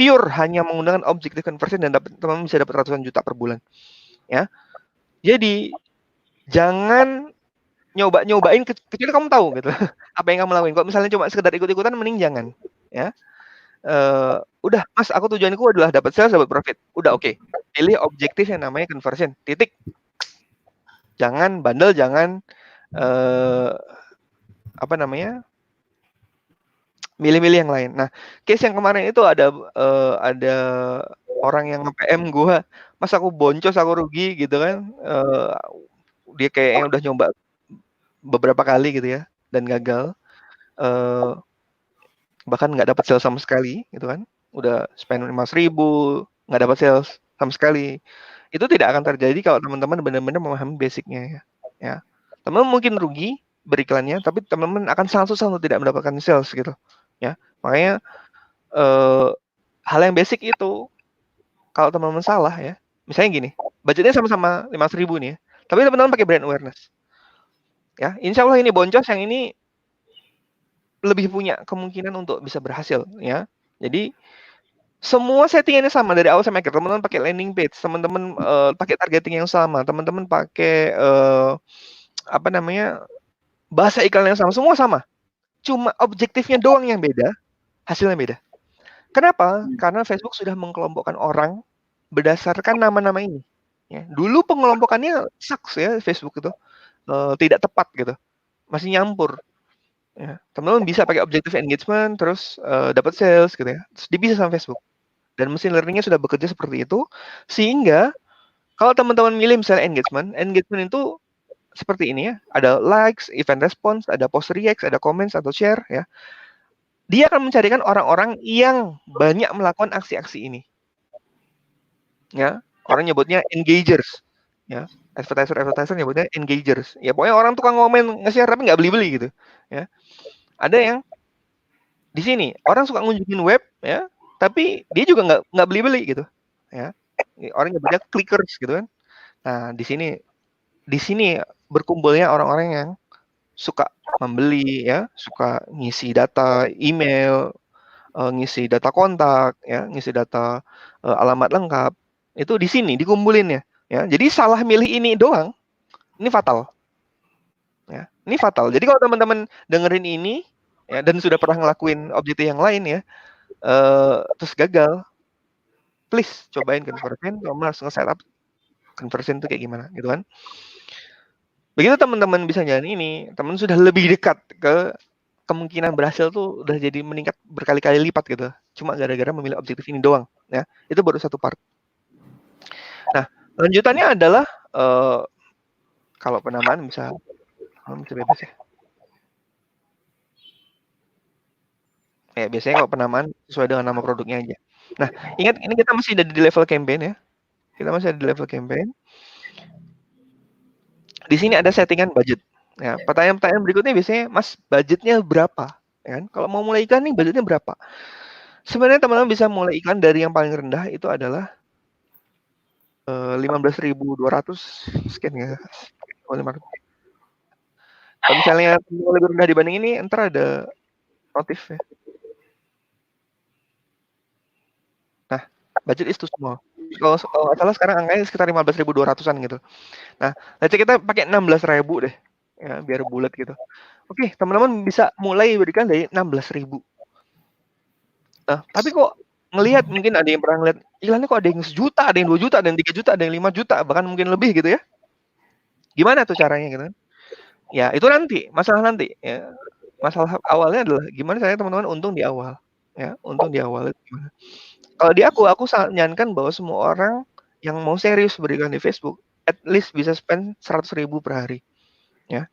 pure hanya menggunakan objektif conversion dan teman-teman bisa dapat ratusan juta per bulan. Ya. Jadi jangan nyobain kecuali kamu tahu gitu apa yang kamu lakuin. Kalau misalnya cuma sekedar ikut-ikutan, mending jangan. Ya. Udah, Mas, aku tujuanku adalah dapat sales, dapat profit. Udah, oke. Pilih objektif yang namanya conversion. Titik. Jangan bandel, jangan apa namanya? Milih-milih yang lain. Nah, case yang kemarin itu ada orang yang nge-PM gua, "Mas, aku boncos, aku rugi," gitu kan. Dia kayaknya udah nyoba beberapa kali gitu ya dan gagal. Bahkan nggak dapat sales sama sekali gitu kan. Udah spend 5.000, nggak dapat sales sama sekali. Itu tidak akan terjadi kalau teman-teman benar-benar memahami basicnya ya. Teman-teman mungkin rugi beriklannya, tapi teman-teman akan sangat susah untuk tidak mendapatkan sales gitu ya. Makanya hal yang basic itu kalau teman-teman salah ya, misalnya gini, budgetnya sama-sama 5.000 nih ya, tapi teman-teman pakai brand awareness ya, insya Allah ini boncos, yang ini lebih punya kemungkinan untuk bisa berhasil ya. Jadi semua settingannya sama dari awal sampai akhir. Teman-teman pakai landing page, teman-teman pakai targeting yang sama, teman-teman pakai apa namanya, bahasa iklan yang sama, semua sama. Cuma objektifnya doang yang beda, hasilnya beda. Kenapa? Karena Facebook sudah mengkelompokkan orang berdasarkan nama-nama ini. Ya. Dulu pengelompokannya sucks ya Facebook itu, tidak tepat gitu, masih nyampur. Ya. Teman-teman bisa pakai objektif engagement, terus dapat sales gitu ya, terus bisa sama Facebook. Dan mesin learningnya sudah bekerja seperti itu, sehingga kalau teman-teman milih misalnya engagement itu seperti ini ya, ada likes, event response, ada post reacts, ada comments atau share ya. Dia akan mencarikan orang-orang yang banyak melakukan aksi-aksi ini. Ya, orang nyebutnya engagers. Ya, advertiser nyebutnya engagers. Ya, pokoknya orang tukang komen, nge-share tapi nggak beli-beli gitu. Ya. Ada yang di sini orang suka ngunjungin web ya, tapi dia juga nggak beli-beli gitu. Ya. Orang nyebutnya clickers gitu kan. Nah, di sini berkumpulnya orang-orang yang suka membeli ya, suka ngisi data email, ngisi data kontak ya, ngisi data alamat lengkap. Itu di sini dikumpulin ya. Jadi salah milih ini doang, ini fatal. Ya, ini fatal. Jadi kalau teman-teman dengerin ini ya dan sudah pernah ngelakuin objektif yang lain ya, terus gagal, please cobain conversion, kamu harus nge-setup conversion itu kayak gimana gitu kan. Begitu teman-teman bisa jalan ini, teman sudah lebih dekat ke kemungkinan berhasil tuh udah jadi meningkat berkali-kali lipat gitu. Cuma gara-gara memilih objektif ini doang ya. Itu baru satu part. Nah, lanjutannya adalah kalau penamaan bisa bebas ya. Ya, biasanya kalau penamaan sesuai dengan nama produknya aja. Nah, ingat ini kita masih ada di level campaign ya. Kita masih ada di level campaign. Di sini ada settingan budget. Ya, pertanyaan-pertanyaan berikutnya biasanya, Mas, budgetnya berapa? Ya kan? Kalau mau mulai iklan nih, budgetnya berapa? Sebenarnya teman-teman bisa mulai iklan dari yang paling rendah itu adalah 15.200 sekian ya. Oh, 500. Kalau misalnya lebih rendah dibanding ini, ntar ada notif ya. Nah, budget is too small. Kalau nggak salah sekarang angkanya sekitar 15.200-an gitu. Nah, let's say kita pakai 16.000 deh, ya biar bulat gitu. Oke, teman-teman bisa mulai berikan dari 16.000. Nah, tapi kok ngelihat mungkin ada yang pernah ngeliat iklannya kok ada yang 1 juta, ada yang 2 juta, ada yang 3 juta, ada yang 5 juta, bahkan mungkin lebih gitu ya. Gimana tuh caranya gitu kan? Ya, itu nanti, masalah nanti ya. Masalah awalnya adalah gimana caranya teman-teman untung di awal, ya, untung di awal itu gimana. Kalau di aku sangat menyarankan bahwa semua orang yang mau serius berikan di Facebook, at least bisa spend 100.000 per hari, ya.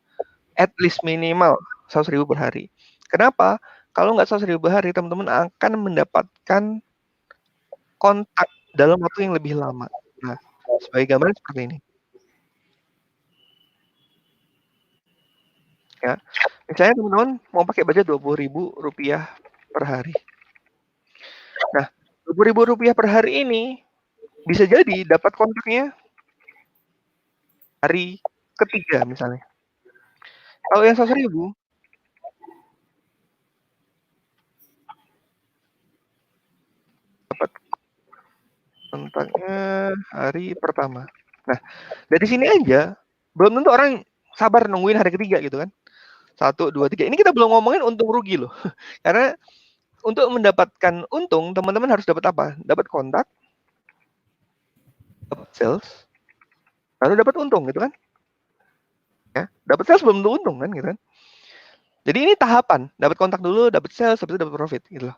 At least minimal 100.000 per hari. Kenapa? Kalau nggak 100.000 per hari, teman-teman akan mendapatkan kontak dalam waktu yang lebih lama. Nah, sebagai gambaran seperti ini. Ya, misalnya teman-teman mau pakai budget Rp20.000 per hari. Nah, Rp20.000 per hari ini bisa jadi dapat kontaknya hari ketiga misalnya. Kalau yang 100.000 dapat kontaknya hari pertama. Nah, dari sini aja belum tentu orang sabar nungguin hari ketiga gitu kan. 1, 2, 3. Ini kita belum ngomongin untung rugi loh. Karena untuk mendapatkan untung, teman-teman harus dapat apa? Dapat kontak, dapat sales, lalu dapat untung gitu kan. Ya, dapat sales belum tentu untung kan gitu kan. Jadi ini tahapan, dapat kontak dulu, dapat sales, habis itu dapat profit gitu loh.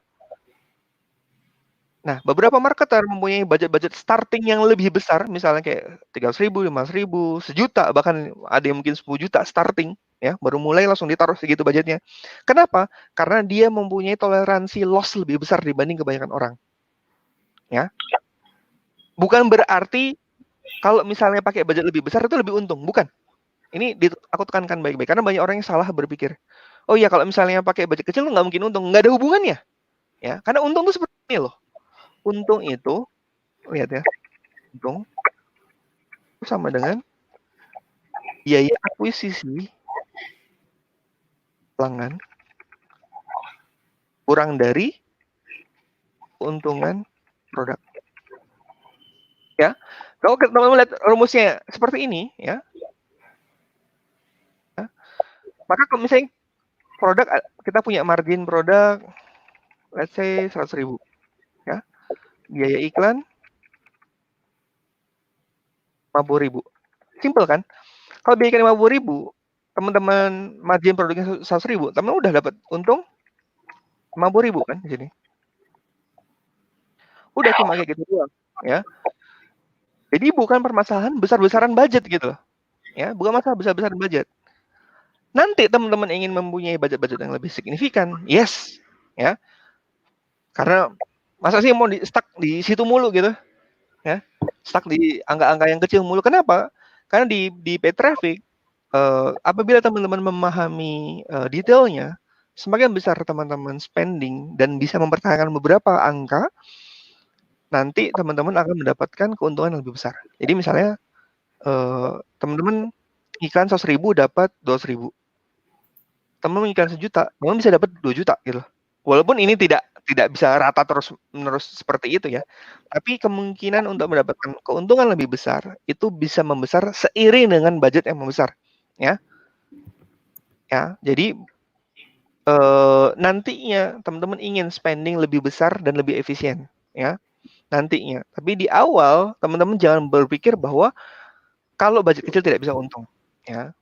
Nah, beberapa marketer mempunyai budget-budget starting yang lebih besar, misalnya kayak 300.000, 500.000, 1 juta, bahkan ada yang mungkin 10 juta starting, ya, baru mulai langsung ditaruh segitu budgetnya. Kenapa? Karena dia mempunyai toleransi loss lebih besar dibanding kebanyakan orang. Ya, bukan berarti kalau misalnya pakai budget lebih besar itu lebih untung, bukan. Ini aku tekankan baik-baik, karena banyak orang yang salah berpikir. Oh iya, kalau misalnya pakai budget kecil nggak mungkin untung, nggak ada hubungannya, ya. Karena untung itu seperti ini loh. Untung itu, lihat ya, untung sama dengan biaya akuisisi pelanggan kurang dari keuntungan produk. Ya, kalau teman-teman lihat rumusnya seperti ini, ya, maka kalau misalnya produk kita punya margin produk, let's say 100.000, ya, biaya iklan 50.000. Simple kan? Kalau biaya iklan 50.000, teman-teman margin produknya 100.000, teman udah dapat untung 50.000 kan di sini. Udah cuma kayak gitu doang, ya. Jadi bukan permasalahan besar-besaran budget gitu loh. Ya, bukan masalah besar-besaran budget. Nanti teman-teman ingin mempunyai budget-budget yang lebih signifikan, yes, ya. Karena masa sih mau stuck di situ mulu gitu, ya. Stuck di angka-angka yang kecil mulu. Kenapa? Karena di paid traffic, apabila teman-teman memahami detailnya, semakin besar teman-teman spending dan bisa mempertahankan beberapa angka, nanti teman-teman akan mendapatkan keuntungan yang lebih besar. Jadi misalnya teman-teman iklan 100.000 dapat 200.000. Teman-teman iklan 1 juta, teman bisa dapat 2 juta gitu. Walaupun ini tidak bisa rata terus-menerus seperti itu ya. Tapi kemungkinan untuk mendapatkan keuntungan lebih besar itu bisa membesar seiring dengan budget yang membesar, ya. Ya, jadi nantinya teman-teman ingin spending lebih besar dan lebih efisien, ya. Nantinya. Tapi di awal teman-teman jangan berpikir bahwa kalau budget kecil tidak bisa untung, ya.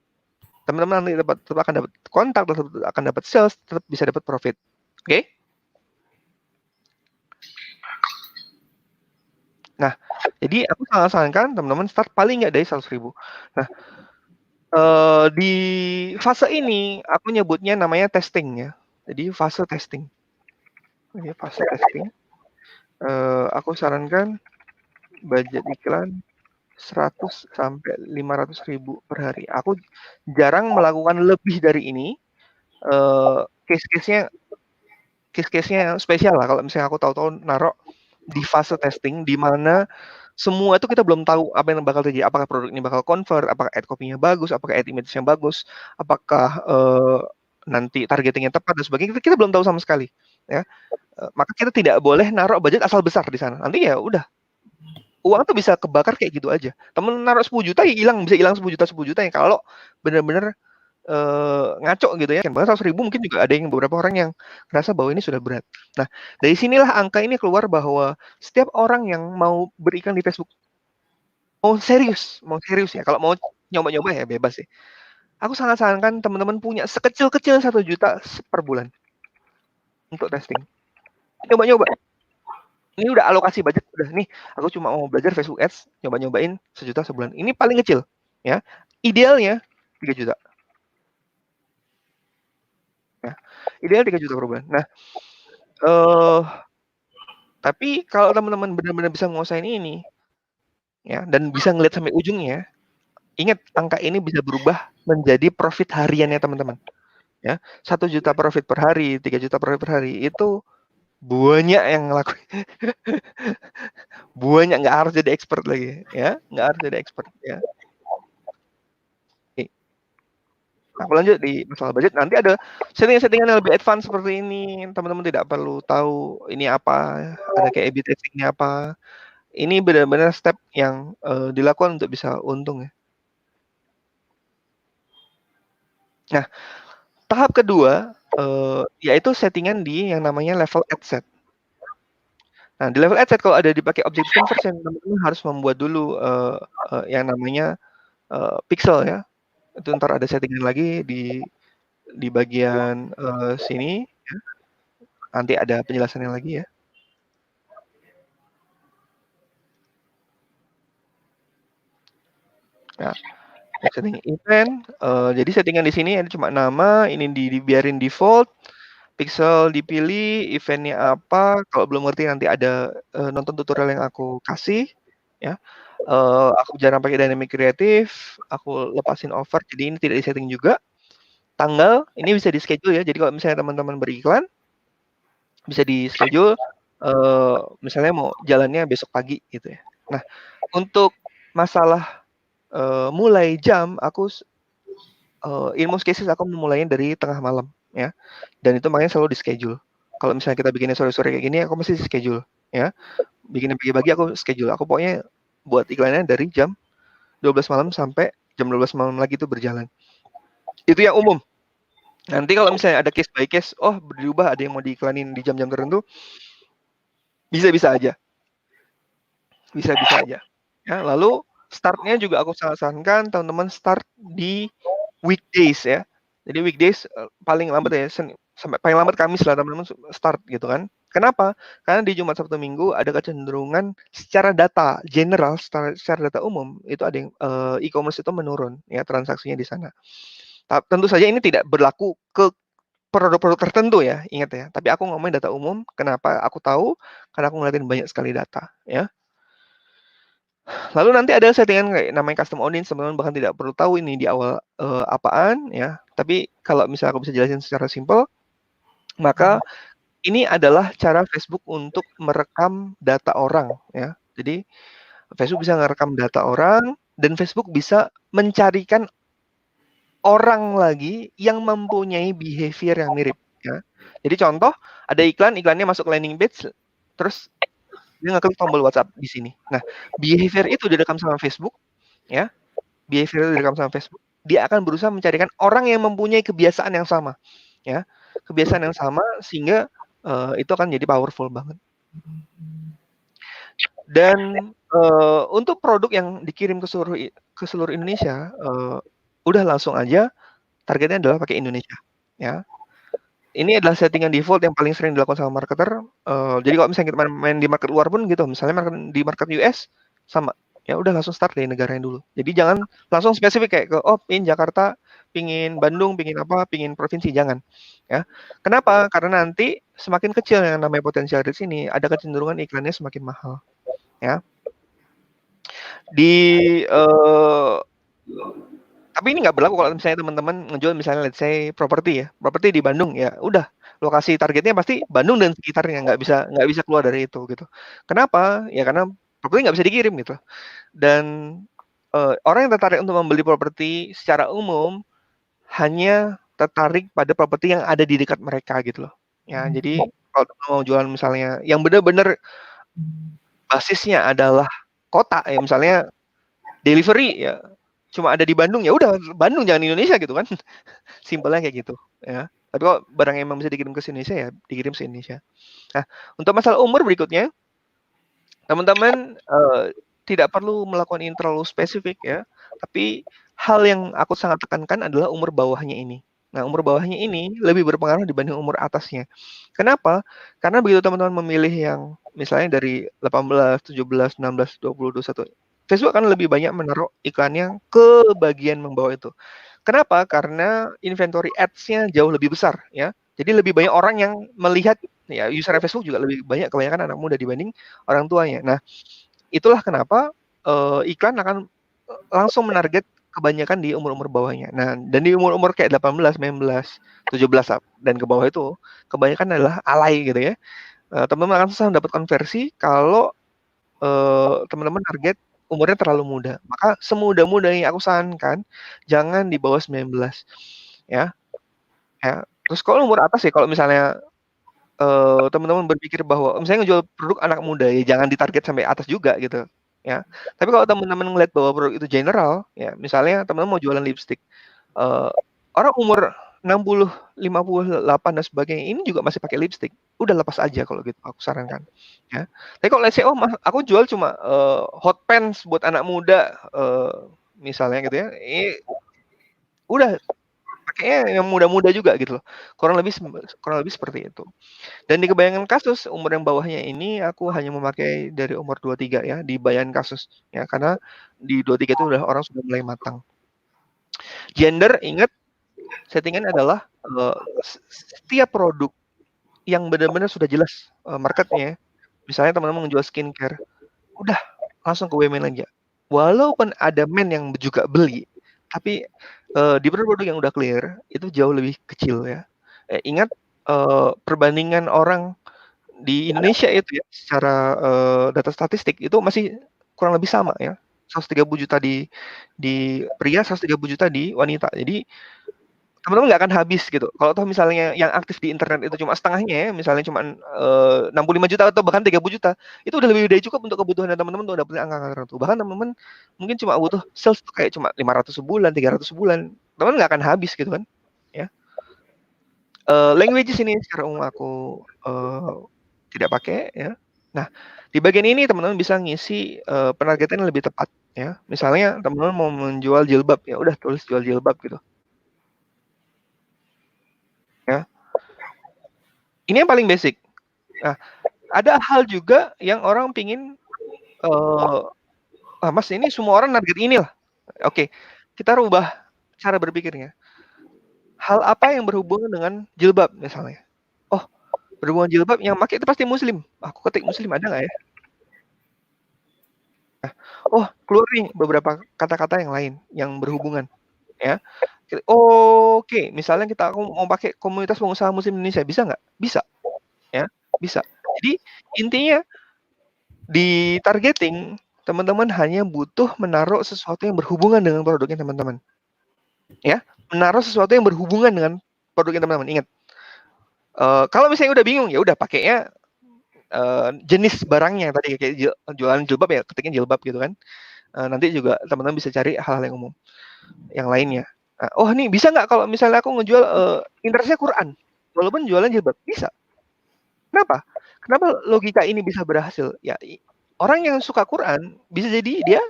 Teman-teman nanti tetap akan dapat kontak, tetap akan dapat sales, tetap bisa dapat profit. Oke? Okay? Nah, jadi aku sangat sarankan teman-teman start paling nggak dari 100.000. Nah, di fase ini aku nyebutnya namanya testing ya. Jadi fase testing. Ini fase testing. Aku sarankan budget iklan 100 sampai 500.000 per hari. Aku jarang melakukan lebih dari ini. Case-case-nya case-nya spesial lah kalau misalnya aku tahu-tahu naruh di fase testing di mana semua itu kita belum tahu apa yang bakal terjadi, apakah produk ini bakal convert, apakah ad copy-nya bagus, apakah ad image-nya bagus, apakah nanti targeting-nya tepat dan sebagainya, kita belum tahu sama sekali ya. Maka kita tidak boleh naruh budget asal besar di sana. Nanti ya udah uang tuh bisa kebakar kayak gitu aja. Temen naruh 10 juta ya hilang, bisa hilang 10 juta ya kalau benar-benar ngaco gitu ya. Kan bahkan 100.000 mungkin juga ada yang beberapa orang yang ngerasa bahwa ini sudah berat. Nah, dari sinilah angka ini keluar bahwa setiap orang yang mau beriklan di Facebook mau serius ya. Kalau mau nyoba-nyoba ya bebas sih. Aku sangat sarankan teman-teman punya sekecil-kecil 1 juta per bulan untuk testing. Nyoba-nyoba. Ini udah alokasi budget udah nih. Aku cuma mau belajar Facebook Ads, nyoba-nyobain 1 juta sebulan. Ini paling kecil ya. Idealnya 3 juta. Ya. Ideal 3 juta per bulan. Nah, tapi kalau teman-teman benar-benar bisa nguasain ini ya dan bisa ngelihat sampai ujungnya, ingat angka ini bisa berubah menjadi profit hariannya teman-teman. Ya, 1 juta profit per hari, 3 juta profit per hari itu banyak yang ngelakuin. Banyak, nggak harus jadi expert lagi ya, nggak harus jadi expert ya. Aku lanjut di masalah budget. Nanti ada settingan-settingan yang lebih advance seperti ini. Teman-teman tidak perlu tahu ini apa, ada kayak A/B testingnya apa. Ini benar-benar step yang dilakukan untuk bisa untung ya. Nah, tahap kedua yaitu settingan di yang namanya level ad set. Nah, di level ad set kalau ada dipakai objective conversion, teman-teman harus membuat dulu yang namanya pixel ya. Itu ntar ada settingan lagi di bagian sini ya. Nanti ada penjelasannya lagi ya. Nah, setting event, jadi settingan di sini ada cuma nama, ini dibiarin default, pixel dipilih, eventnya apa, kalau belum ngerti nanti ada nonton tutorial yang aku kasih ya. Aku jarang pakai dynamic creative, aku lepasin over, jadi ini tidak disetting juga. Tanggal ini bisa di schedule ya, jadi kalau misalnya teman-teman beriklan bisa di schedule misalnya mau jalannya besok pagi gitu ya. Nah, untuk masalah mulai jam aku in most cases aku memulainya dari tengah malam ya, dan itu makanya selalu di schedule. Kalau misalnya kita bikinnya sore-sore kayak gini, aku mesti di schedule ya. Bikinnya pagi-pagi aku schedule. Aku pokoknya buat iklannya dari jam 12 malam sampai jam 12 malam lagi itu berjalan. Itu yang umum. Nanti kalau misalnya ada case by case, oh berubah ada yang mau diiklanin di jam-jam tertentu, bisa-bisa aja. Bisa-bisa aja. Ya, lalu startnya juga aku sarankan teman-teman start di weekdays ya. Jadi weekdays paling lambat ya sampai paling lambat Kamis lah teman-teman start gitu kan. Kenapa? Karena di Jumat Sabtu Minggu ada kecenderungan secara data general, secara data umum itu ada yang e-commerce itu menurun ya transaksinya di sana. Tentu saja ini tidak berlaku ke produk-produk tertentu ya, ingat ya. Tapi aku ngomongin data umum. Kenapa aku tahu? Karena aku ngeliatin banyak sekali data ya. Lalu nanti ada settingan kayak namanya custom audience, teman-teman bahkan tidak perlu tahu ini di awal apaan ya. Tapi kalau misalnya aku bisa jelasin secara simpel, maka ini adalah cara Facebook untuk merekam data orang ya. Jadi Facebook bisa merekam data orang dan Facebook bisa mencarikan orang lagi yang mempunyai behavior yang mirip ya. Jadi contoh ada iklannya masuk landing page, terus dia ngeklik tombol WhatsApp di sini. Nah, behavior itu direkam sama Facebook, ya. Behavior itu direkam sama Facebook. Dia akan berusaha mencarikan orang yang mempunyai kebiasaan yang sama, ya. Kebiasaan yang sama sehingga itu akan jadi powerful banget. Dan untuk produk yang dikirim ke seluruh Indonesia, udah langsung aja targetnya adalah pakai Indonesia, ya. Ini adalah settingan default yang paling sering dilakukan sama marketer. Jadi kalau misalnya kita main di market luar pun gitu, misalnya di market US sama, ya udah langsung start dari negaranya dulu. Jadi jangan langsung spesifik kayak ke pingin Jakarta, pingin Bandung, pingin apa, pingin provinsi, jangan. Ya, kenapa? Karena nanti semakin kecil yang namanya potensial reach ini, ada kecenderungan iklannya semakin mahal. Ya, tapi ini nggak berlaku kalau misalnya teman-teman ngejual misalnya let's say properti ya, properti di Bandung ya, udah lokasi targetnya pasti Bandung dan sekitarnya, nggak bisa keluar dari itu gitu. Kenapa? Ya karena properti nggak bisa dikirim gitu. Dan orang yang tertarik untuk membeli properti secara umum hanya tertarik pada properti yang ada di dekat mereka gitu loh. Ya, jadi kalau mau jualan misalnya yang benar-benar basisnya adalah kota ya, misalnya delivery ya cuma ada di Bandung, ya udah Bandung jangan Indonesia gitu kan. Simpelnya kayak gitu ya. Tapi kalau barang yang memang bisa dikirim ke Indonesia ya dikirim ke Indonesia. Nah, untuk masalah umur berikutnya, teman-teman tidak perlu melakukan ini terlalu spesifik ya, tapi hal yang aku sangat tekankan adalah umur bawahnya ini. Nah, umur bawahnya ini lebih berpengaruh dibanding umur atasnya. Kenapa? Karena begitu teman-teman memilih yang misalnya dari 18, 17, 16, 20, 21, Facebook akan lebih banyak menaruh iklannya ke bagian bawah itu. Kenapa? Karena inventory ads-nya jauh lebih besar ya. Jadi lebih banyak orang yang melihat ya, user Facebook juga lebih banyak kebanyakan anak muda dibanding orang tuanya. Nah, itulah kenapa iklan akan langsung menarget kebanyakan di umur-umur bawahnya. Nah, dan di umur-umur kayak 18, 19, 17 dan ke bawah itu kebanyakan adalah alay gitu ya. Teman-teman akan susah dapat konversi kalau teman-teman target umurnya terlalu muda. Maka semudah-mudahnya aku sarankan jangan di bawah 19 ya. Ya. Terus kalau umur atas ya, kalau misalnya teman-teman berpikir bahwa misalnya ngejual produk anak muda ya jangan ditarget sampai atas juga gitu ya. Tapi kalau teman-teman ngeliat bahwa produk itu general ya, misalnya teman-teman mau jualan lipstick, orang umur 60, 58 dan sebagainya ini juga masih pakai lipstick, udah lepas aja kalau gitu aku sarankan ya. Tapi kalau let's say aku jual cuma hot pants buat anak muda misalnya gitu ya, udah pakainya yang muda-muda juga gitu loh. Kurang lebih seperti itu. Dan di kebanyakan kasus umur yang bawahnya ini aku hanya memakai dari umur 23 ya, di bayangan kasus ya, karena di 23 itu udah orang sudah mulai matang. Gender, ingat settingan adalah setiap produk yang benar-benar sudah jelas marketnya. Misalnya teman-teman menjual skincare, udah langsung ke women aja. Walaupun ada men yang juga beli, tapi di produk yang udah clear itu jauh lebih kecil ya. Ingat perbandingan orang di Indonesia itu ya secara data statistik itu masih kurang lebih sama ya. 130 juta di pria, 130 juta di wanita. Jadi teman-teman nggak akan habis gitu. Kalau toh misalnya yang aktif di internet itu cuma setengahnya ya, misalnya cuma 65 juta atau bahkan 30 juta, itu udah lebih dari cukup untuk kebutuhan teman-teman untuk dapetin angka-angka tertentu. Bahkan teman-teman mungkin cuma butuh sales tuh kayak cuma 500 sebulan, 300 sebulan. Teman-teman nggak akan habis gitu kan. Ya. Languages ini secara umum aku tidak pakai ya. Nah, di bagian ini teman-teman bisa ngisi penargetan yang lebih tepat ya. Misalnya teman-teman mau menjual jilbab ya udah tulis jual jilbab gitu. Ya. Ini yang paling basic. Nah, ada hal juga yang orang pingin Mas ini semua orang target ini lah. Oke, kita rubah cara berpikirnya. Hal apa yang berhubungan dengan jilbab misalnya? Oh, berhubungan jilbab yang pakai itu pasti muslim. Aku ketik muslim ada nggak ya? Nah, oh, keluar nih beberapa kata-kata yang lain yang berhubungan ya. Oke, misalnya aku mau pakai komunitas pengusaha muslim Indonesia, bisa nggak? Bisa ya, bisa. Jadi intinya di targeting teman-teman hanya butuh menaruh sesuatu yang berhubungan dengan produknya teman-teman. Ya, menaruh sesuatu yang berhubungan dengan produknya teman-teman. Ingat, kalau misalnya udah bingung ya udah pakainya jenis barangnya tadi kayak jualan jilbab ya ketiknya jilbab gitu kan. Nanti juga teman-teman bisa cari hal-hal yang umum yang lainnya. Oh nih bisa nggak kalau misalnya aku ngejual interestnya Quran walaupun jualan jilbab? Bisa. Kenapa? Kenapa logika ini bisa berhasil? Ya orang yang suka Quran bisa jadi dia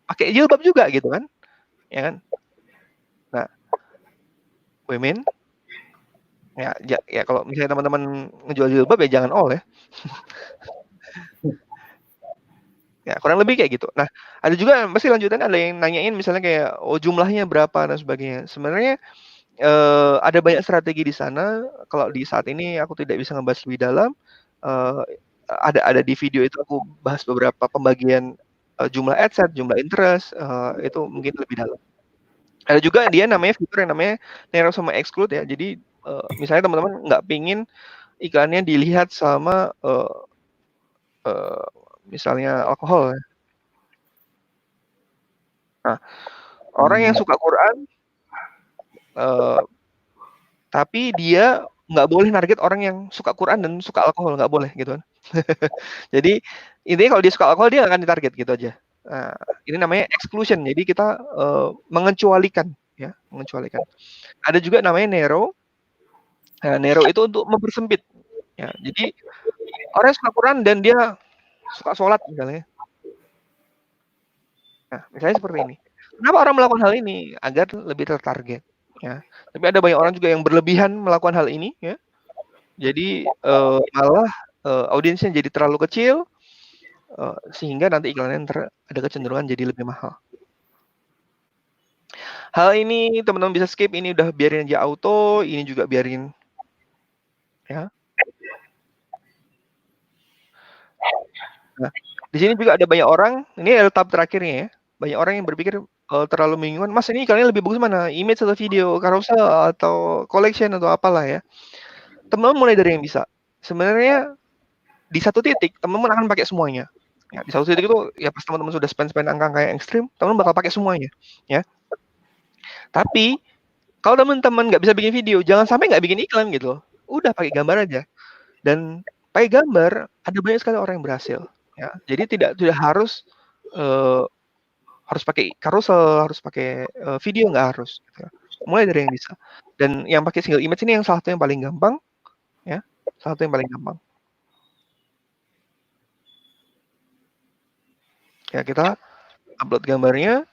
pakai jilbab juga gitu kan, ya kan? Nah, women ya kalau misalnya teman-teman ngejual jilbab ya jangan all ya. Ya kurang lebih kayak gitu. Nah, ada juga pasti lanjutan ada yang nanyain misalnya kayak jumlahnya berapa dan sebagainya. Sebenarnya ada banyak strategi di sana. Kalau di saat ini aku tidak bisa ngebahas lebih dalam. Ada di video itu aku bahas beberapa pembagian jumlah adset, jumlah interest, itu mungkin lebih dalam. Ada juga dia namanya fitur yang namanya narrow sama exclude ya. Jadi misalnya teman-teman nggak pingin iklannya dilihat sama misalnya alkohol ya. Nah, orang yang suka Quran tapi dia nggak boleh target orang yang suka Quran dan suka alkohol, nggak boleh gitu kan. Jadi intinya kalau dia suka alkohol dia nggak akan ditarget gitu aja. Nah, ini namanya exclusion. Jadi kita mengecualikan ya, mengecualikan. Ada juga namanya narrow. Nah, narrow itu untuk mempersempit. Ya, jadi orang yang suka Quran dan dia suka sholat misalnya. Nah, misalnya seperti ini. Kenapa orang melakukan hal ini? Agar lebih tertarget. Ya. Tapi ada banyak orang juga yang berlebihan melakukan hal ini. Ya. Jadi malah audiensnya jadi terlalu kecil, sehingga nanti iklannya ada kecenderungan jadi lebih mahal. Hal ini teman-teman bisa skip, ini udah biarin aja auto, ini juga biarin. Ya. Nah, di sini juga ada banyak orang, ini adalah tahap terakhirnya ya. Banyak orang yang berpikir terlalu membingungkan, Mas ini iklannya lebih bagus mana? Image atau video, carousel atau collection atau apalah ya. Teman-teman mulai dari yang bisa. Sebenarnya di satu titik teman-teman akan pakai semuanya. Ya, di satu titik itu ya pas teman-teman sudah spend angka yang ekstrim, teman-teman bakal pakai semuanya, ya. Tapi kalau teman-teman nggak bisa bikin video, jangan sampai nggak bikin iklan gitu. Udah pakai gambar aja. Dan pakai gambar ada banyak sekali orang yang berhasil, ya. Jadi tidak harus harus pakai carousel, harus pakai video, nggak harus. Gitu. Mulai dari yang bisa. Dan yang pakai single image ini yang salah satu yang paling gampang, ya. Salah satu yang paling gampang. Ya kita upload gambarnya,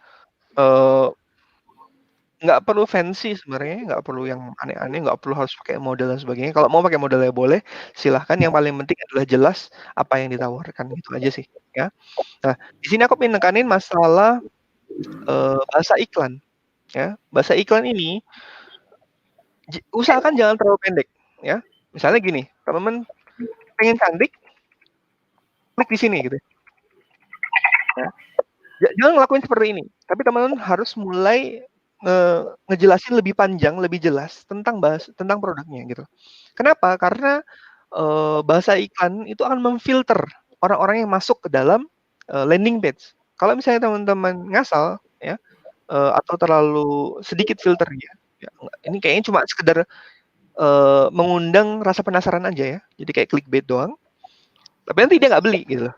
nggak perlu fancy sebenarnya, nggak perlu yang aneh-aneh, nggak perlu harus pakai model dan sebagainya. Kalau mau pakai modelnya boleh, silahkan. Yang paling penting adalah jelas apa yang ditawarkan, gitu aja sih, ya. Nah, di sini aku pengen nekanin masalah bahasa iklan, ya. Bahasa iklan ini usahakan jangan terlalu pendek, ya. Misalnya gini, teman-teman pengen cantik, klik di sini gitu. Ya. Jangan ngelakuin seperti ini, tapi teman-teman harus mulai ngejelasin lebih panjang, lebih jelas tentang produknya gitu. Kenapa? Karena bahasa iklan itu akan memfilter orang-orang yang masuk ke dalam landing page. Kalau misalnya teman-teman ngasal ya, atau terlalu sedikit filternya, ya, ini kayaknya cuma sekedar mengundang rasa penasaran aja ya. Jadi kayak clickbait doang. Tapi nanti dia nggak beli gitu.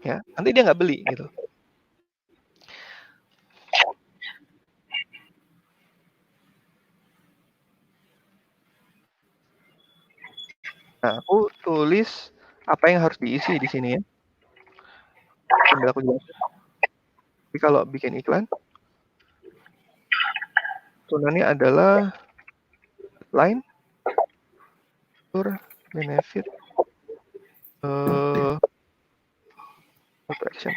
Ya, nanti dia nggak beli gitu. Nah, aku tulis apa yang harus diisi di sini ya. Sambil aku jelasin. Jadi kalau bikin iklan, tunannya adalah line, benefit, action.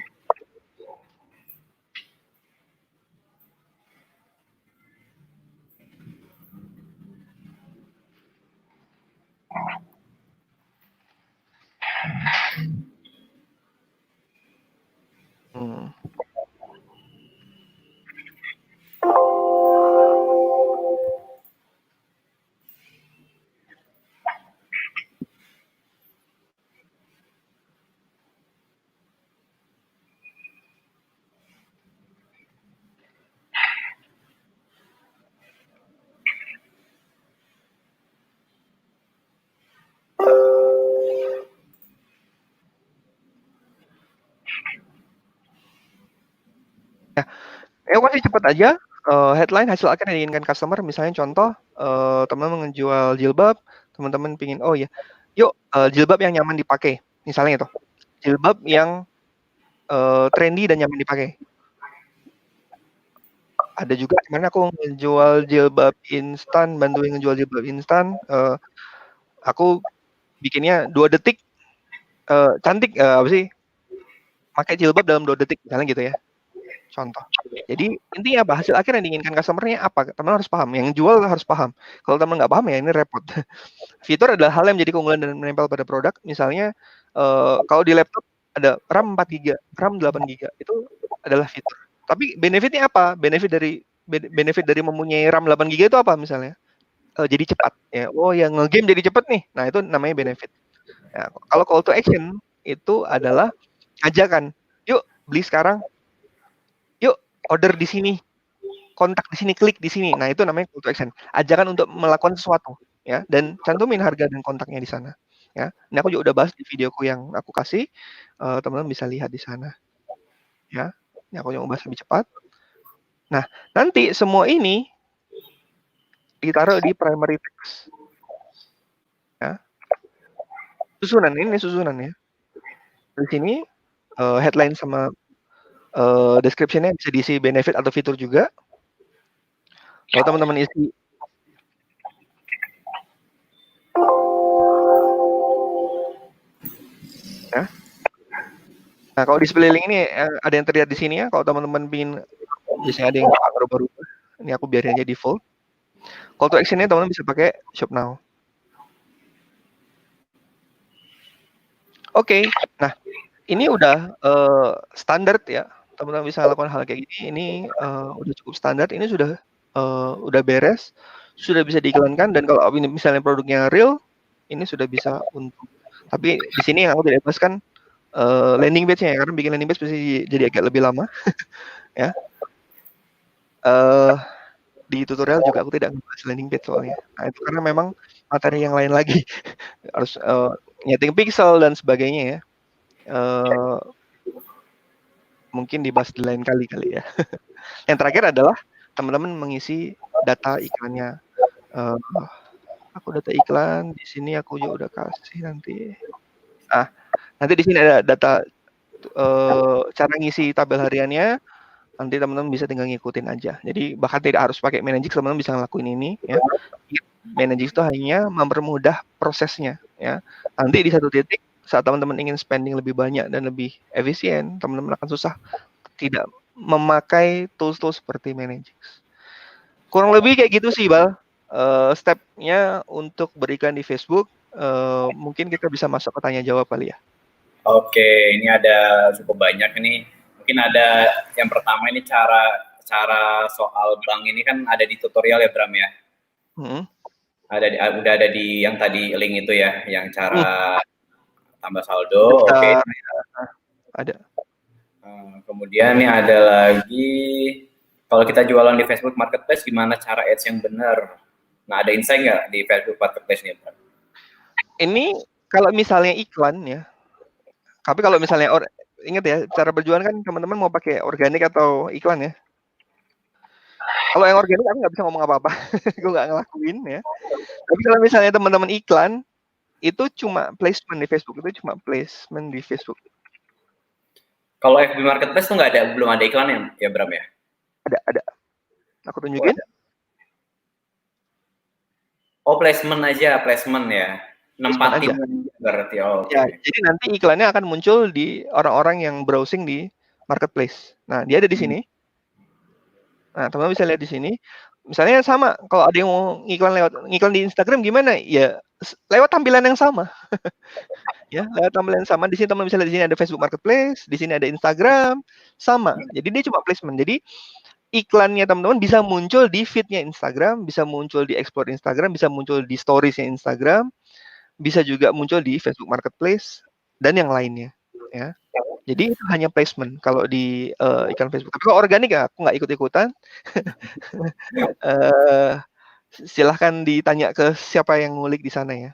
Aku kasih cepat aja. Headline hasil akhir yang diinginkan customer, misalnya contoh teman-teman menjual jilbab, teman-teman pingin yuk jilbab yang nyaman dipakai, misalnya itu jilbab yang trendy dan nyaman dipakai. Ada juga kemarin aku menjual jilbab instan, bantuin ngejual jilbab instan, aku bikinnya 2 detik, cantik, apa sih, pakai jilbab dalam 2 detik, misalnya gitu ya. Contoh. Jadi intinya apa? Hasil akhir yang diinginkan customer-nya apa? Teman harus paham. Yang jual harus paham. Kalau teman nggak paham ya ini repot. Fitur adalah hal yang menjadi keunggulan dan menempel pada produk. Misalnya kalau di laptop ada RAM 4 GB, RAM 8 GB. Itu adalah fitur. Tapi benefitnya apa? Benefit dari mempunyai RAM 8 GB itu apa misalnya? jadi cepat ya. Oh, yang nge-game jadi cepat nih. Nah, itu namanya benefit. Nah, kalau call to action itu adalah ajakan. Yuk beli sekarang. Yuk order di sini. Kontak di sini, klik di sini. Nah, itu namanya call to action. Ajakan untuk melakukan sesuatu ya, dan cantumin harga dan kontaknya di sana ya. Ini aku juga udah bahas di videoku yang aku kasih, teman-teman bisa lihat di sana ya. Ini aku yang bahas lebih cepat. Nah, nanti semua ini ditaruh di primary text ya. Susunan ini susunannya. Di sini headline sama description-nya bisa diisi benefit atau fitur juga. Kalau teman-teman isi ya. Nah, kalau display link ini ada yang terlihat di sini ya. Kalau teman-teman pingin, biasanya ada yang baru-baru. Ini aku biarin aja default. Call to action-nya teman-teman bisa pakai shop now. Oke, nah ini udah standar ya. Teman-teman bisa lakukan hal kayak gini. Ini udah cukup standar. Ini udah beres, sudah bisa diiklankan, dan kalau ini misalnya produknya real, ini sudah bisa untuk. Tapi di sini yang aku tidak bahaskan landing page-nya ya, karena bikin landing page pasti jadi agak lebih lama ya. Di tutorial juga aku tidak membahas landing page soalnya. Nah, itu karena memang materi yang lain lagi. Harus nyeting pixel dan sebagainya ya. Mungkin dibahas di lain kali ya. Yang terakhir adalah teman-teman mengisi data iklannya. Aku data iklan di sini aku juga udah kasih nanti. Nanti di sini ada data cara ngisi tabel hariannya. Nanti teman-teman bisa tinggal ngikutin aja. Jadi bahkan tidak harus pakai Managix, teman-teman bisa ngelakuin ini ya. Managix itu hanya mempermudah prosesnya ya. Nanti di satu titik saat teman-teman ingin spending lebih banyak dan lebih efisien, teman-teman akan susah tidak memakai tools-tools seperti Managix. Kurang lebih kayak gitu sih, Bal. Step-nya untuk berikan di Facebook. Mungkin kita bisa masuk ke tanya jawab kali ya. Oke, ini ada cukup banyak nih. Mungkin ada yang pertama ini cara soal bank ini kan ada di tutorial ya, Bram ya. Udah ada di yang tadi link itu ya, yang cara tambah saldo. Oke. Ada. Kemudian nih ada lagi, kalau kita jualan di Facebook Marketplace, gimana cara ads yang benar? Nah, ada insight nggak di Facebook Marketplace nih, Bram? Ini kalau misalnya iklan ya. Tapi kalau misalnya ingat ya, cara berjualan kan teman-teman mau pakai organik atau iklan ya. Kalau yang organik aku nggak bisa ngomong apa-apa, gue nggak ngelakuin ya. Tapi kalau misalnya teman-teman iklan, itu cuma placement di Facebook, Kalau FB Marketplace tuh belum ada iklan ya Bram ya? Ada. Aku tunjukin. Oh, placement aja, placement ya. Nempatin berarti. Ya, jadi nanti iklannya akan muncul di orang-orang yang browsing di Marketplace. Nah, dia ada di sini. Nah, teman-teman bisa lihat di sini. Misalnya sama, kalau ada yang mau ngiklan di Instagram gimana? Ya, lewat tampilan yang sama. Ya, lewat tampilan yang sama. Di sini teman-teman bisa lihat di sini ada Facebook Marketplace, di sini ada Instagram, sama. Jadi dia cuma placement. Jadi iklannya teman-teman bisa muncul di feed-nya Instagram, bisa muncul di explore Instagram, bisa muncul di stories-nya Instagram, bisa juga muncul di Facebook Marketplace dan yang lainnya ya. Jadi itu hanya placement kalau di iklan Facebook. Tapi kalau organik ya aku nggak ikut-ikutan. Silahkan ditanya ke siapa yang ngulik di sana ya.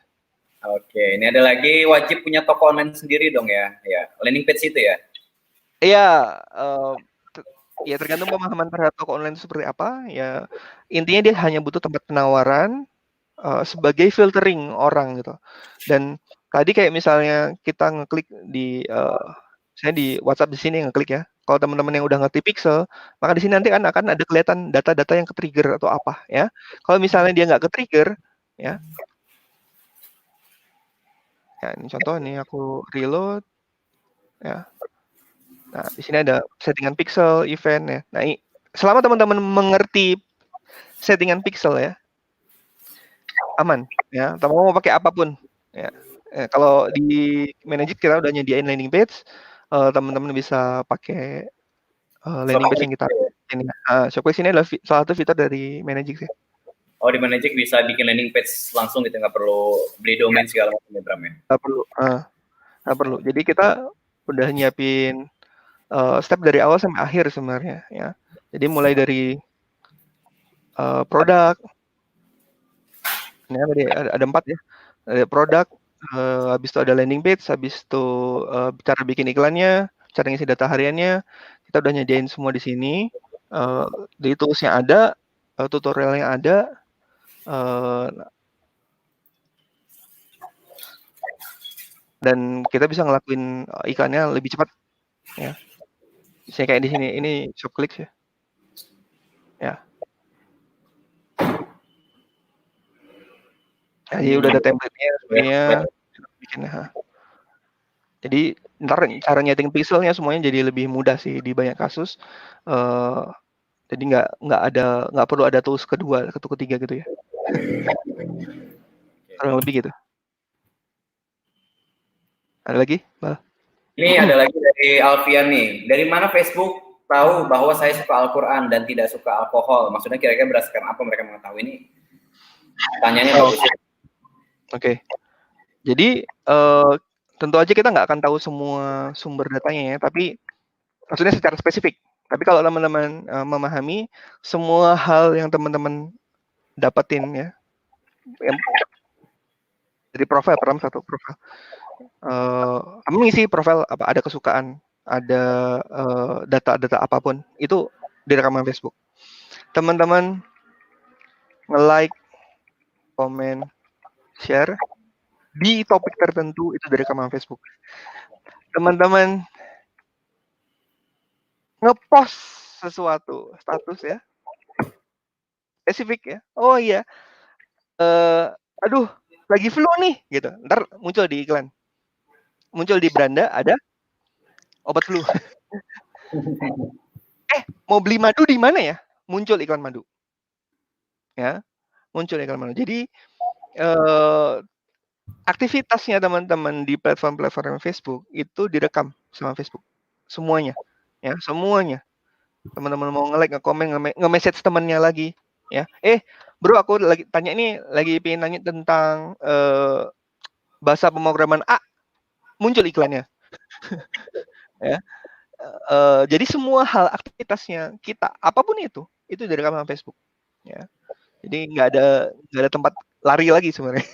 Oke, ini ada lagi wajib punya toko online sendiri dong ya. Ya, landing page itu ya. Iya, ya tergantung pemahaman terhadap toko online itu seperti apa ya. Intinya dia hanya butuh tempat penawaran sebagai filtering orang gitu. Dan tadi kayak misalnya kita ngeklik di saya di WhatsApp di sini ngeklik ya. Kalau teman-teman yang udah ngerti pixel, maka di sini nanti akan ada kelihatan data-data yang ke-trigger atau apa ya. Kalau misalnya dia nggak ke-trigger ya. Ya, ini contoh nih aku reload ya. Nah, di sini ada settingan pixel, event ya. Nah, selama teman-teman mengerti settingan pixel ya, aman ya. Teman-teman mau pakai apapun ya. Kalau di Managix kita udah nyediain landing page, teman-teman bisa pakai landing page yang kita ini. Showcase ini adalah salah satu fitur dari Managix ya. Oh, di Magic bisa bikin landing page langsung gitu, nggak perlu beli domain segala macam ya, Bram ya? Nggak perlu. Jadi kita udah nyiapin step dari awal sampai akhir sebenarnya ya. Jadi mulai dari produk, ini tadi ada 4 ya. Ada produk, habis itu ada landing page, habis itu cara bikin iklannya, cara ngisi data hariannya, kita udah nyediain semua di sini. Di tools yang ada, tutorial yang ada, dan kita bisa ngelakuin iklannya lebih cepat ya. Misalnya kayak di sini, ini ShopClicks ya. Ya. Jadi udah ada template-nya sebenarnya bikinnya. Jadi ntar cara nyeting pixelnya semuanya jadi lebih mudah sih di banyak kasus. Jadi nggak perlu ada tools kedua atau ketiga gitu ya. Kurang lebih gitu. Ada lagi? Bal? Ini ada lagi dari Alfian nih. Dari mana Facebook tahu bahwa saya suka Al-Quran dan tidak suka alkohol? Maksudnya kira-kira berdasarkan apa mereka mengetahui ini? Tanyanya bagus ya. Oke. Jadi tentu aja kita nggak akan tahu semua sumber datanya ya, tapi maksudnya secara spesifik. Tapi kalau teman-teman memahami semua hal yang teman-teman dapetin ya, dari profil, pertama satu profil. Kamu ngisi profil apa? Ada kesukaan, ada data-data apapun, itu di rekaman Facebook. Teman-teman nge-like, komen, share di topik tertentu itu dari rekaman Facebook. Teman-teman ngepost sesuatu status ya, spesifik ya. Oh iya, aduh lagi flu nih gitu. Ntar muncul di iklan, muncul di beranda ada obat flu. Mau beli madu di mana ya? Muncul iklan madu. Ya, muncul iklan madu. Jadi aktivitasnya teman-teman di platform-platform Facebook itu direkam sama Facebook. Semuanya. Ya, semuanya. Teman-teman mau nge-like, nge-komen, nge-message temannya lagi, ya. Bro, aku lagi tanya ini, lagi pengen nanya tentang bahasa pemrograman A. Muncul iklannya. Ya. Jadi semua hal aktivitasnya kita, apapun itu direkam sama Facebook. Ya. Jadi nggak ada tempat lari lagi sebenarnya.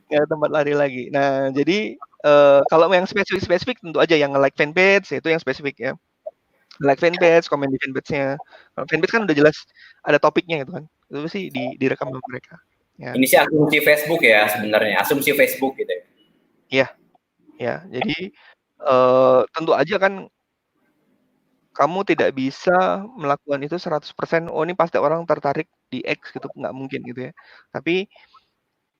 Nggak ada tempat lari lagi. Nah, jadi kalau yang spesifik tentu aja yang nge-like fanpage itu yang spesifik ya. Like fanpage, komen di fanpage-nya. Kalau fanpage kan udah jelas ada topiknya gitu kan. Itu sih direkam sama mereka. Ya. Ini sih asumsi Facebook ya sebenarnya, asumsi Facebook gitu ya. Iya. Ya, jadi tentu aja kan kamu tidak bisa melakukan itu 100%, oh ini pasti orang tertarik di X gitu, nggak mungkin gitu ya. Tapi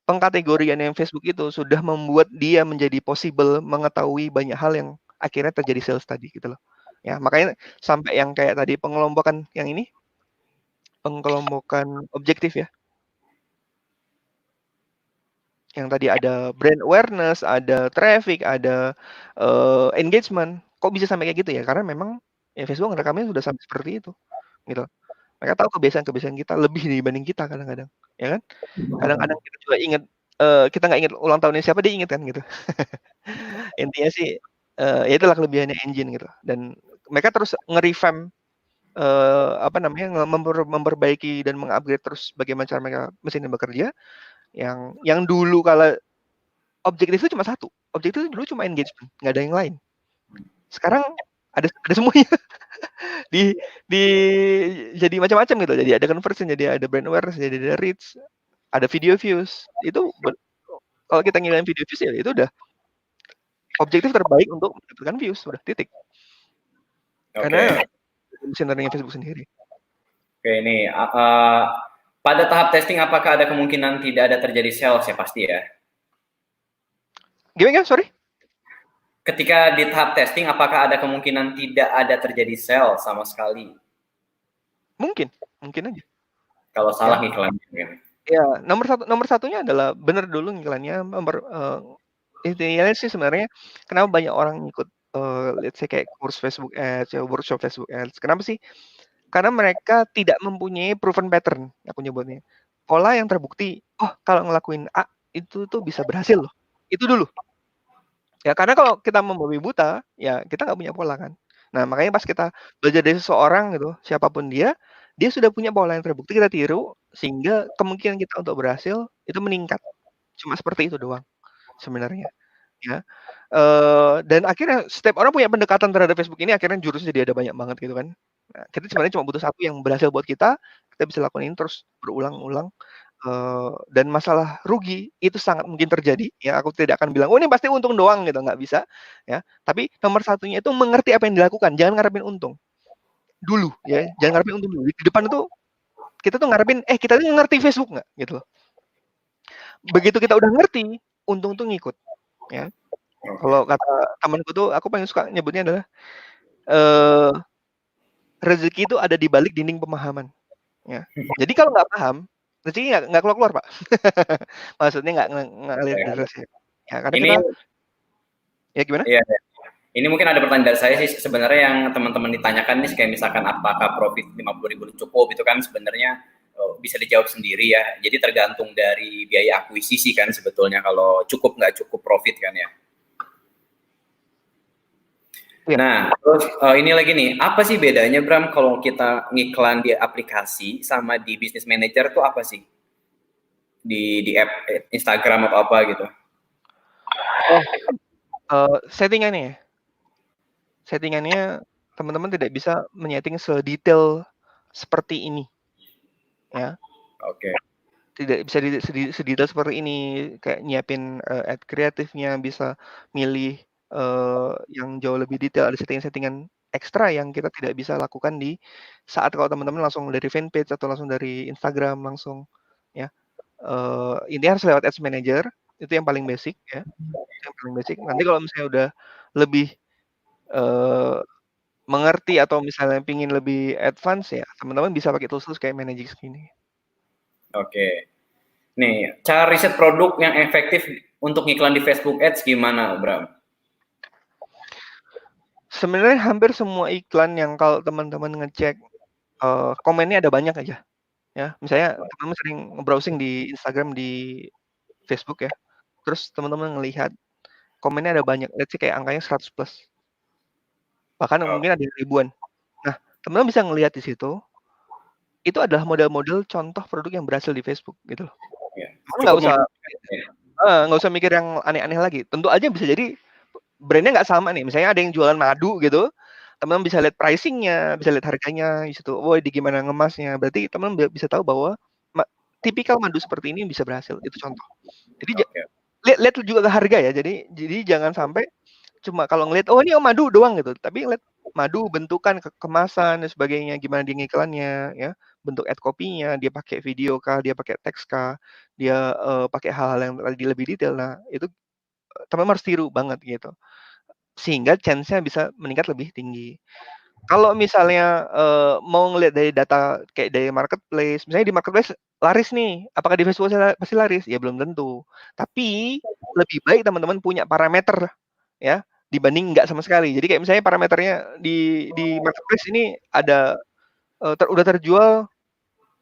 pengkategorian yang Facebook itu sudah membuat dia menjadi possible mengetahui banyak hal yang akhirnya terjadi sales tadi gitu loh. Ya, makanya sampai yang kayak tadi pengelompokan yang ini, pengelompokan objektif ya. Yang tadi ada brand awareness, ada traffic, ada engagement. Kok bisa sampai kayak gitu ya? Karena memang ya Facebook ngerekamnya sudah sampai seperti itu, gitu. Mereka tahu kebiasaan-kebiasaan kita lebih dibanding kita kadang-kadang, ya kan? Kadang-kadang kita juga ingat, kita nggak ingat ulang tahunnya siapa, dia ingat kan gitu. Intinya sih, ya itulah kelebihannya engine gitu. Dan mereka terus nge-revamp, memperbaiki dan meng-upgrade terus bagaimana cara mereka mesinnya bekerja. Yang dulu kalau objektif itu cuma satu, objektif itu dulu cuma engagement, nggak ada yang lain. Sekarang ada semuanya. di jadi macam-macam gitu. Jadi ada conversion, jadi ada brand awareness, jadi ada reach, ada video views. Itu kalau kita ngilangin video views ya itu udah objektif terbaik untuk mendapatkan views, udah titik. Karena mesin learning Facebook sendiri. Oke, ini pada tahap testing apakah ada kemungkinan tidak ada terjadi sales ya pasti ya? Gimana? Sorry? Ketika di tahap testing apakah ada kemungkinan tidak ada terjadi sales sama sekali? Mungkin aja. Kalau salah iklannya kan. Ya, nomor satunya adalah benar dulu iklannya intinya sih sebenarnya kenapa banyak orang ikut let's say kayak kurs Facebook Ads, ya workshop Facebook Ads. Kenapa sih? Karena mereka tidak mempunyai proven pattern, aku nyebutnya. Pola yang terbukti, oh kalau ngelakuin A, itu tuh bisa berhasil loh. Itu dulu. Ya, karena kalau kita membabi buta, ya kita nggak punya pola kan. Nah, makanya pas kita belajar dari seseorang gitu, siapapun dia sudah punya pola yang terbukti, kita tiru, sehingga kemungkinan kita untuk berhasil itu meningkat. Cuma seperti itu doang sebenarnya, ya. Dan akhirnya setiap orang punya pendekatan terhadap Facebook ini, akhirnya jurusnya jadi ada banyak banget gitu kan. Nah, kita sebenarnya cuma butuh satu yang berhasil buat kita bisa lakukan ini terus berulang-ulang. Dan masalah rugi itu sangat mungkin terjadi, ya aku tidak akan bilang, "Oh ini pasti untung doang," gitu, nggak bisa, ya. Tapi nomor satunya itu mengerti apa yang dilakukan, jangan ngarepin untung. Dulu ya, jangan ngarepin untung dulu. Di depan itu kita tuh ngarepin, kita tuh ngerti Facebook nggak? Gitu loh. Begitu kita udah ngerti, untung tuh ngikut, ya. Kalau kata temanku tuh, aku paling suka nyebutnya adalah, eee, rezeki itu ada di balik dinding pemahaman, ya. Jadi kalau nggak paham, rezeki nggak keluar-keluar, Pak. Maksudnya nggak ngalir deras ya. Ya karena Ini kita ya gimana? Iya, ini mungkin ada pertanyaan dari saya sih sebenarnya yang teman-teman ditanyakan nih kayak misalkan apakah profit 50.000 cukup itu kan sebenarnya bisa dijawab sendiri ya. Jadi tergantung dari biaya akuisisi kan sebetulnya kalau cukup nggak cukup profit kan ya. Ya. Nah, terus ini lagi nih, apa sih bedanya Bram kalau kita ngiklan di aplikasi sama di business manager tuh apa sih? Di app Instagram atau apa gitu? Settingannya ya. Settingannya teman-teman tidak bisa menyeting sedetail seperti ini. Ya. Oke. Tidak bisa sedetail seperti ini, kayak nyiapin ad kreatifnya, bisa milih yang jauh lebih detail, ada settingan-settingan ekstra yang kita tidak bisa lakukan di saat kalau teman-teman langsung dari fanpage atau langsung dari Instagram langsung, ya. Ini harus lewat Ads Manager, itu yang paling basic ya, yang paling basic. Nanti kalau misalnya udah lebih mengerti atau misalnya pingin lebih advance ya, teman-teman bisa pakai tools kayak Managix gini. Oke. Nih, cara riset produk yang efektif untuk iklan di Facebook Ads gimana, Bram? Sebenarnya hampir semua iklan yang kalau teman-teman ngecek komennya ada banyak aja, ya. Misalnya teman-teman sering browsing di Instagram, di Facebook ya, terus teman-teman ngelihat komennya ada banyak, let's say kayak angkanya 100+. Bahkan mungkin ada ribuan. Nah, teman-teman bisa ngelihat di situ, itu adalah model-model contoh produk yang berhasil di Facebook gitu loh. Ya, Nggak usah mikir yang aneh-aneh lagi. Tentu aja bisa jadi brand-nya nggak sama nih. Misalnya ada yang jualan madu gitu, teman-teman bisa lihat pricing-nya, bisa lihat harganya di situ. Oh, di gimana ngemasnya. Berarti teman-teman bisa tahu bahwa tipikal madu seperti ini bisa berhasil. Itu contoh. Jadi lihat juga ke harga ya. Jadi jangan sampai cuma kalau ngelihat oh ini madu doang gitu. Tapi lihat madu bentukan, kemasan dan sebagainya, gimana dia ngiklannya ya. Bentuk ad copy-nya, dia pakai video kah, dia pakai teks kah, dia pakai hal-hal yang tadi lebih detail. Nah, itu teman-teman harus tiru banget gitu. Sehingga chance-nya bisa meningkat lebih tinggi. Kalau misalnya mau ngelihat dari data kayak dari marketplace, misalnya di marketplace laris nih, apakah di Facebook pasti laris? Ya belum tentu. Tapi lebih baik teman-teman punya parameter ya dibanding nggak sama sekali. Jadi kayak misalnya parameternya di marketplace ini ada udah terjual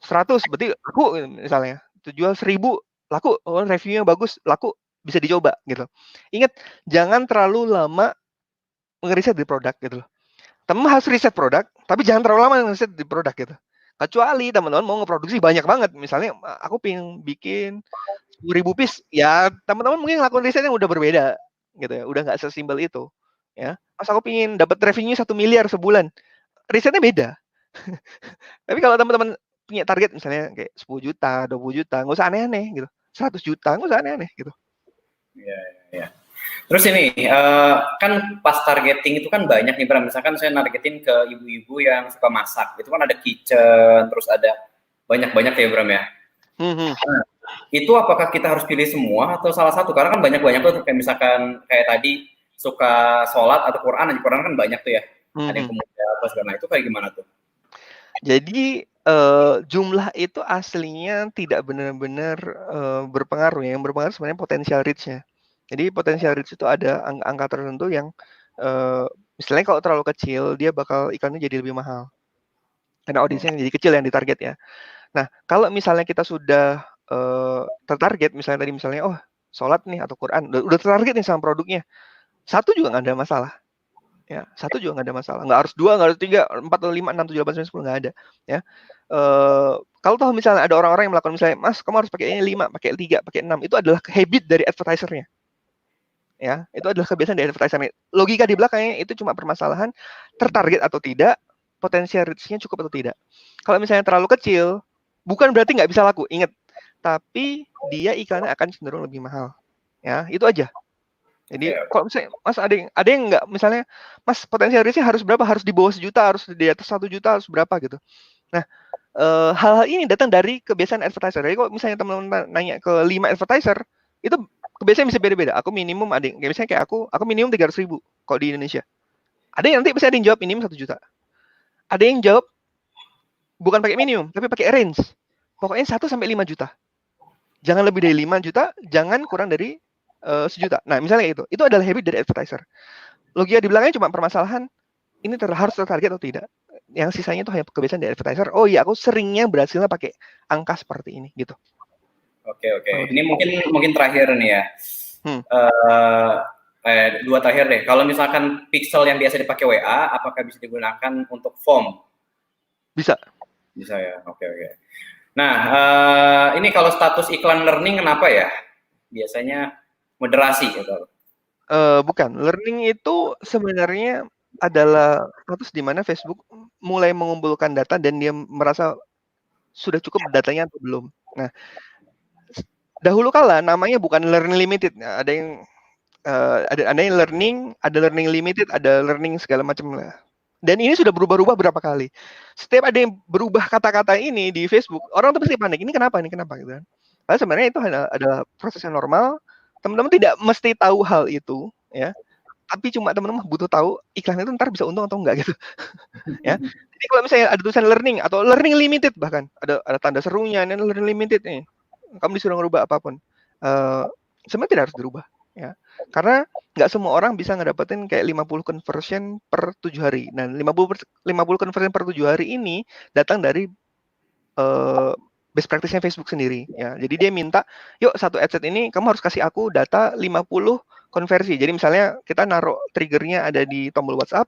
100 berarti laku misalnya. Terjual 1000 laku, oh reviewnya bagus, laku, bisa dicoba gitu. Ingat jangan terlalu lama ngeriset di produk gitu loh. Teman harus riset produk, tapi jangan terlalu lama ngeriset di produk gitu. Kecuali teman-teman mau ngeproduksi banyak banget, misalnya aku pengen bikin 10.000 piece, ya teman-teman mungkin ngelakuin riset yang udah berbeda gitu ya, udah nggak sesimpel itu ya. Pas aku pengen dapat revenue 1 miliar sebulan, risetnya beda. Tapi kalau teman-teman punya target misalnya kayak 10 juta, 20 juta, nggak usah aneh-aneh gitu. 100 juta, nggak usah aneh-aneh gitu. Ya. Terus ini, kan pas targeting itu kan banyak nih Bram, misalkan saya nargetin ke ibu-ibu yang suka masak, itu kan ada kitchen, terus ada banyak-banyak ya Bram ya. Nah, itu apakah kita harus pilih semua atau salah satu? Karena kan banyak-banyak tuh kayak misalkan kayak tadi suka sholat atau Quran kan banyak tuh ya. Ada yang pemuda apa segala, itu kayak gimana tuh? Jadi jumlah itu aslinya tidak benar-benar berpengaruh ya. Yang berpengaruh sebenarnya potensial reach-nya. Jadi potensial reach itu ada angka tertentu yang misalnya kalau terlalu kecil dia bakal iklannya jadi lebih mahal. karena audiensnya jadi kecil yang ditarget ya. Nah, kalau misalnya kita sudah tertarget, misalnya tadi oh sholat nih atau Quran, udah tertarget nih sama produknya, satu juga nggak ada masalah. Ya, satu juga nggak ada masalah. Nggak harus 2, nggak harus 3, 4, 5, 6, 7, 8, 9, 10, nggak ada. Ya. Kalau tahu misalnya ada orang-orang yang melakukan misalnya, Mas, kamu harus pakai ini 5, pakai 3, pakai 6, itu adalah habit dari advertisernya. Ya, itu adalah kebiasaan dari advertiser. Logika di belakangnya itu cuma permasalahan tertarget atau tidak, potensial reach-nya cukup atau tidak. Kalau misalnya terlalu kecil, bukan berarti nggak bisa laku, ingat. Tapi dia iklannya akan cenderung lebih mahal. Ya, itu aja. Jadi kalau misalnya Mas ada yang nggak, misalnya Mas potensial reach-nya harus berapa? Harus di bawah 1 juta, harus di atas 1 juta, harus berapa gitu. Nah, hal-hal ini datang dari kebiasaan advertiser. Jadi kalau misalnya teman-teman nanya ke 5 advertiser, itu kebiasaan bisa beda-beda. Aku minimum ada yang misalnya kayak aku minimum 300.000 kalau di Indonesia. Ada yang nanti bisa ada yang jawab minimum 1 juta. Ada yang jawab bukan pakai minimum, tapi pakai range. Pokoknya 1 sampai 5 juta. Jangan lebih dari 5 juta, jangan kurang dari 1 juta. Nah, misalnya itu adalah habit dari advertiser. Logika di belakangnya cuma permasalahan ini harus tertarget atau tidak. Yang sisanya itu hanya kebiasaan dari advertiser. Oh iya, aku seringnya berhasilnya pakai angka seperti ini gitu. Oke. Ini mungkin terakhir nih ya. 2 terakhir deh. Kalau misalkan pixel yang biasa dipakai WA, apakah bisa digunakan untuk form? Bisa ya. Oke. Nah, ini kalau status iklan learning kenapa ya? Biasanya moderasi gitu. Bukan. Learning itu sebenarnya adalah status di mana Facebook mulai mengumpulkan data dan dia merasa sudah cukup datanya atau belum. Nah, dahulu kala namanya bukan learning limited. Nah, ada yang learning, ada learning limited, ada learning segala macam lah. Dan ini sudah berubah-ubah berapa kali. Setiap ada yang berubah kata-kata ini di Facebook, orang tuh pasti panik. Ini kenapa gitu kan? Padahal sebenarnya itu adalah proses yang normal. Teman-teman tidak mesti tahu hal itu, ya. Tapi cuma teman-teman butuh tahu iklan itu ntar bisa untung atau enggak gitu. Ya. Jadi kalau misalnya ada tulisan learning atau learning limited bahkan ada tanda serunya, ini learning limited nih. Kamu disuruh ngerubah apapun. Sebenarnya tidak harus dirubah, ya. Karena nggak semua orang bisa ngedapetin kayak 50 conversion per 7 hari. Nah, 50 conversion per 7 hari ini datang dari best practice-nya Facebook sendiri, ya. Jadi dia minta, yuk satu adset ini kamu harus kasih aku data 50 konversi. Jadi misalnya kita naruh triggernya ada di tombol WhatsApp,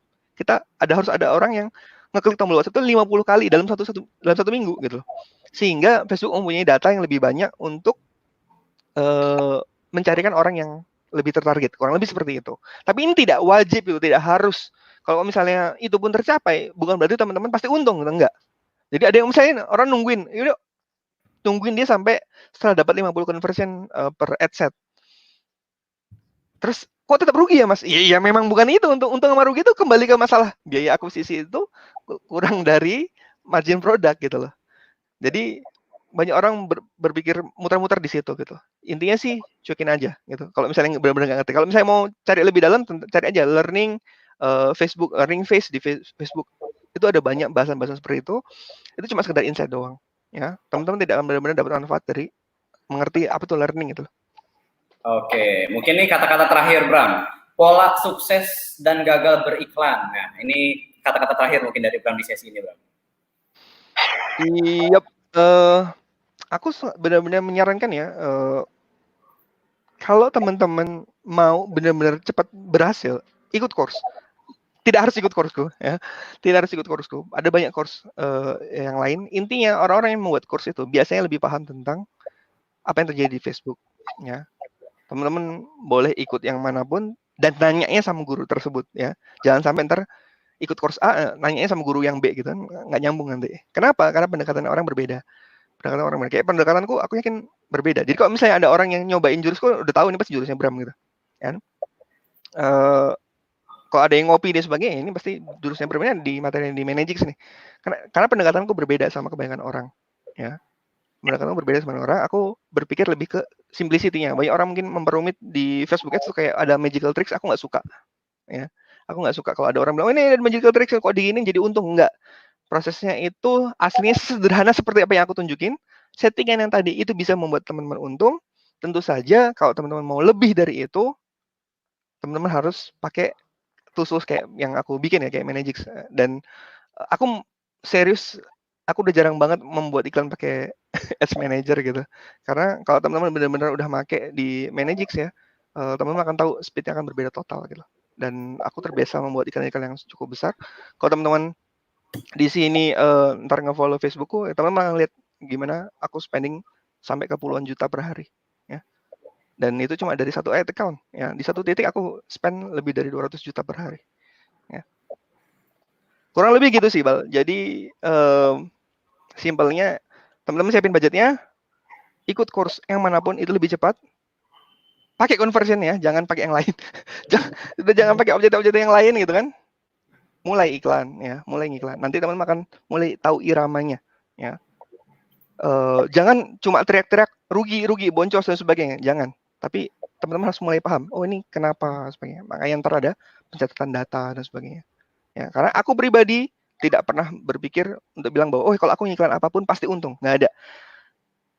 harus ada orang yang ngeklik tombol WhatsApp itu 50 kali dalam satu minggu gitu. Sehingga Facebook mempunyai data yang lebih banyak untuk mencarikan orang yang lebih tertarget, kurang lebih seperti itu. Tapi ini tidak wajib, itu tidak harus. Kalau misalnya itu pun tercapai, bukan berarti teman-teman pasti untung, enggak. Jadi ada yang misalnya orang nungguin dia sampai setelah dapat 50 conversion per adset. Terus kok tetap rugi ya Mas? Iya memang bukan itu, untung sama rugi itu kembali ke masalah biaya akuisisi itu kurang dari margin produk gitu loh. Jadi banyak orang berpikir muter-muter di situ gitu. Intinya sih cuekin aja gitu. Kalau misalnya benar-benar nggak ngerti. Kalau misalnya mau cari lebih dalam, cari aja learning Facebook, learning face di Facebook. Itu ada banyak bahasan-bahasan seperti itu. Itu cuma sekedar insight doang. Ya, teman-teman tidak akan benar-benar dapat manfaat dari mengerti apa itu learning itu. Oke, mungkin ini kata-kata terakhir Bram. Pola sukses dan gagal beriklan. Nah, ini kata-kata terakhir mungkin dari Bram di sesi ini, Bram. Iya, aku benar-benar menyarankan ya, kalau teman-teman mau benar-benar cepat berhasil, ikut course. Tidak harus ikut courseku, ya. Tidak harus ikut courseku. Ada banyak course yang lain. Intinya orang-orang yang membuat course itu biasanya lebih paham tentang apa yang terjadi di Facebook, ya. Teman-teman boleh ikut yang manapun dan nanyanya sama guru tersebut, ya. Jangan sampai ntar ikut course A, nanyanya sama guru yang B gitu kan, nggak nyambung nanti. Kenapa? Karena pendekatan orang berbeda. Kayak pendekatanku aku yakin berbeda. Jadi kalau misalnya ada orang yang nyobain jurusku udah tahu ini pasti jurusnya Bram gitu. Kan? Kalau ada yang ngopi dan sebagainya, ini pasti jurusnya berbeda di materi di Managix nih. Karena pendekatanku berbeda sama kebanyakan orang, ya. Pendekatanku berbeda sama orang, aku berpikir lebih ke simplicity-nya. Banyak orang mungkin memperumit di Facebook Ads tuh kayak ada magical tricks, aku nggak suka. Ya. Aku nggak suka kalau ada orang bilang, ini ada magical tricks, kok diginin jadi untung. Enggak. Prosesnya itu aslinya sederhana seperti apa yang aku tunjukin. Settingan yang tadi itu bisa membuat teman-teman untung. Tentu saja kalau teman-teman mau lebih dari itu, teman-teman harus pakai tools kayak yang aku bikin ya, kayak Managix. Dan aku serius aku udah jarang banget membuat iklan pakai Ads Manager gitu. Karena kalau teman-teman benar-benar udah make di Managix ya, teman-teman akan tahu speed-nya akan berbeda total gitu. Dan aku terbiasa membuat iklan-iklan yang cukup besar. Kalau teman-teman di sini ntar nge-follow Facebookku, teman-teman akan lihat gimana aku spending sampai ke puluhan juta per hari. Ya. Dan itu cuma dari satu ad account. Ya. Di satu titik aku spend lebih dari 200 juta per hari. Ya. Kurang lebih gitu sih, Bal. Jadi simpelnya teman-teman siapin budgetnya, ikut course yang manapun itu lebih cepat. Pakai conversion ya, jangan pakai yang lain. jangan pakai objek-objek yang lain gitu kan. Mulai iklan ya, mulai iklan. Nanti teman-teman akan mulai tahu iramanya ya. Jangan cuma teriak-teriak rugi, boncos dan sebagainya, jangan. Tapi teman-teman harus mulai paham, oh ini kenapa sebagainya. Makanya ntar ada pencatatan data dan sebagainya. Ya, karena aku pribadi tidak pernah berpikir untuk bilang bahwa kalau aku ngiklan apapun pasti untung, nggak ada.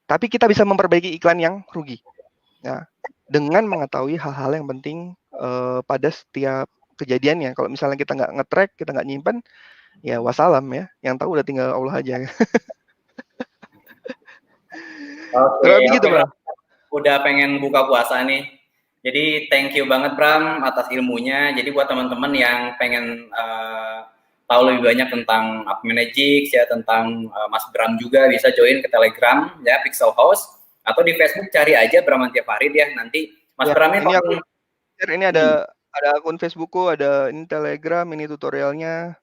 Tapi kita bisa memperbaiki iklan yang rugi. Ya, dengan mengetahui hal-hal yang penting pada setiap kejadiannya. Kalau misalnya kita nggak nge-track, kita nggak nyimpan, ya wassalam ya. Yang tahu udah tinggal Allah aja. Oke, Begitu, Bang. Udah pengen buka puasa nih. Jadi thank you banget Bram atas ilmunya. Jadi buat teman-teman yang pengen tahu lebih banyak tentang Appmanagix ya, tentang Mas Bram juga bisa join ke Telegram ya, Pixel House, atau di Facebook cari aja Bramantia Farid ya. Nanti Mas Bramnya ini ada akun Facebookku, ada ini Telegram, ini tutorialnya.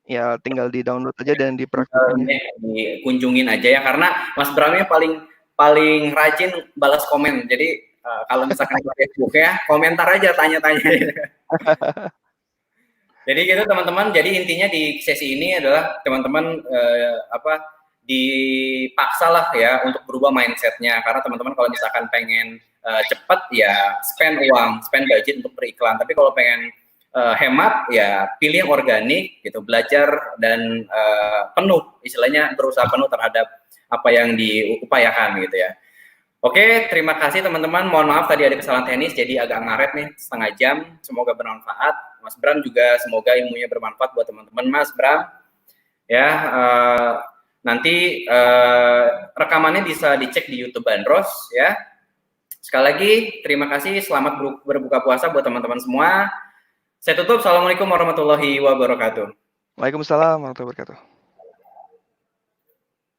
Ya tinggal di download aja dan dipraktikinnya. Dikunjungin aja ya, karena Mas Bramnya paling rajin balas komen. Jadi kalau misalkan di Facebook ya, komentar aja, tanya-tanya. Jadi gitu teman-teman. Jadi intinya di sesi ini adalah teman-teman dipaksa lah ya untuk berubah mindsetnya. Karena teman-teman kalau misalkan pengen cepat ya spend budget untuk beriklan. Tapi kalau pengen hemat ya pilih yang organik gitu, belajar dan penuh, istilahnya berusaha penuh terhadap apa yang diupayakan gitu ya. Oke, terima kasih teman-teman. Mohon maaf tadi ada kesalahan teknis, jadi agak ngaret nih setengah jam. Semoga bermanfaat. Mas Bram juga semoga ilmunya bermanfaat buat teman-teman. Mas Bram, ya nanti rekamannya bisa dicek di YouTube Bandros ya. Sekali lagi terima kasih. Selamat berbuka puasa buat teman-teman semua. Saya tutup. Assalamualaikum warahmatullahi wabarakatuh. Waalaikumsalam warahmatullahi wabarakatuh.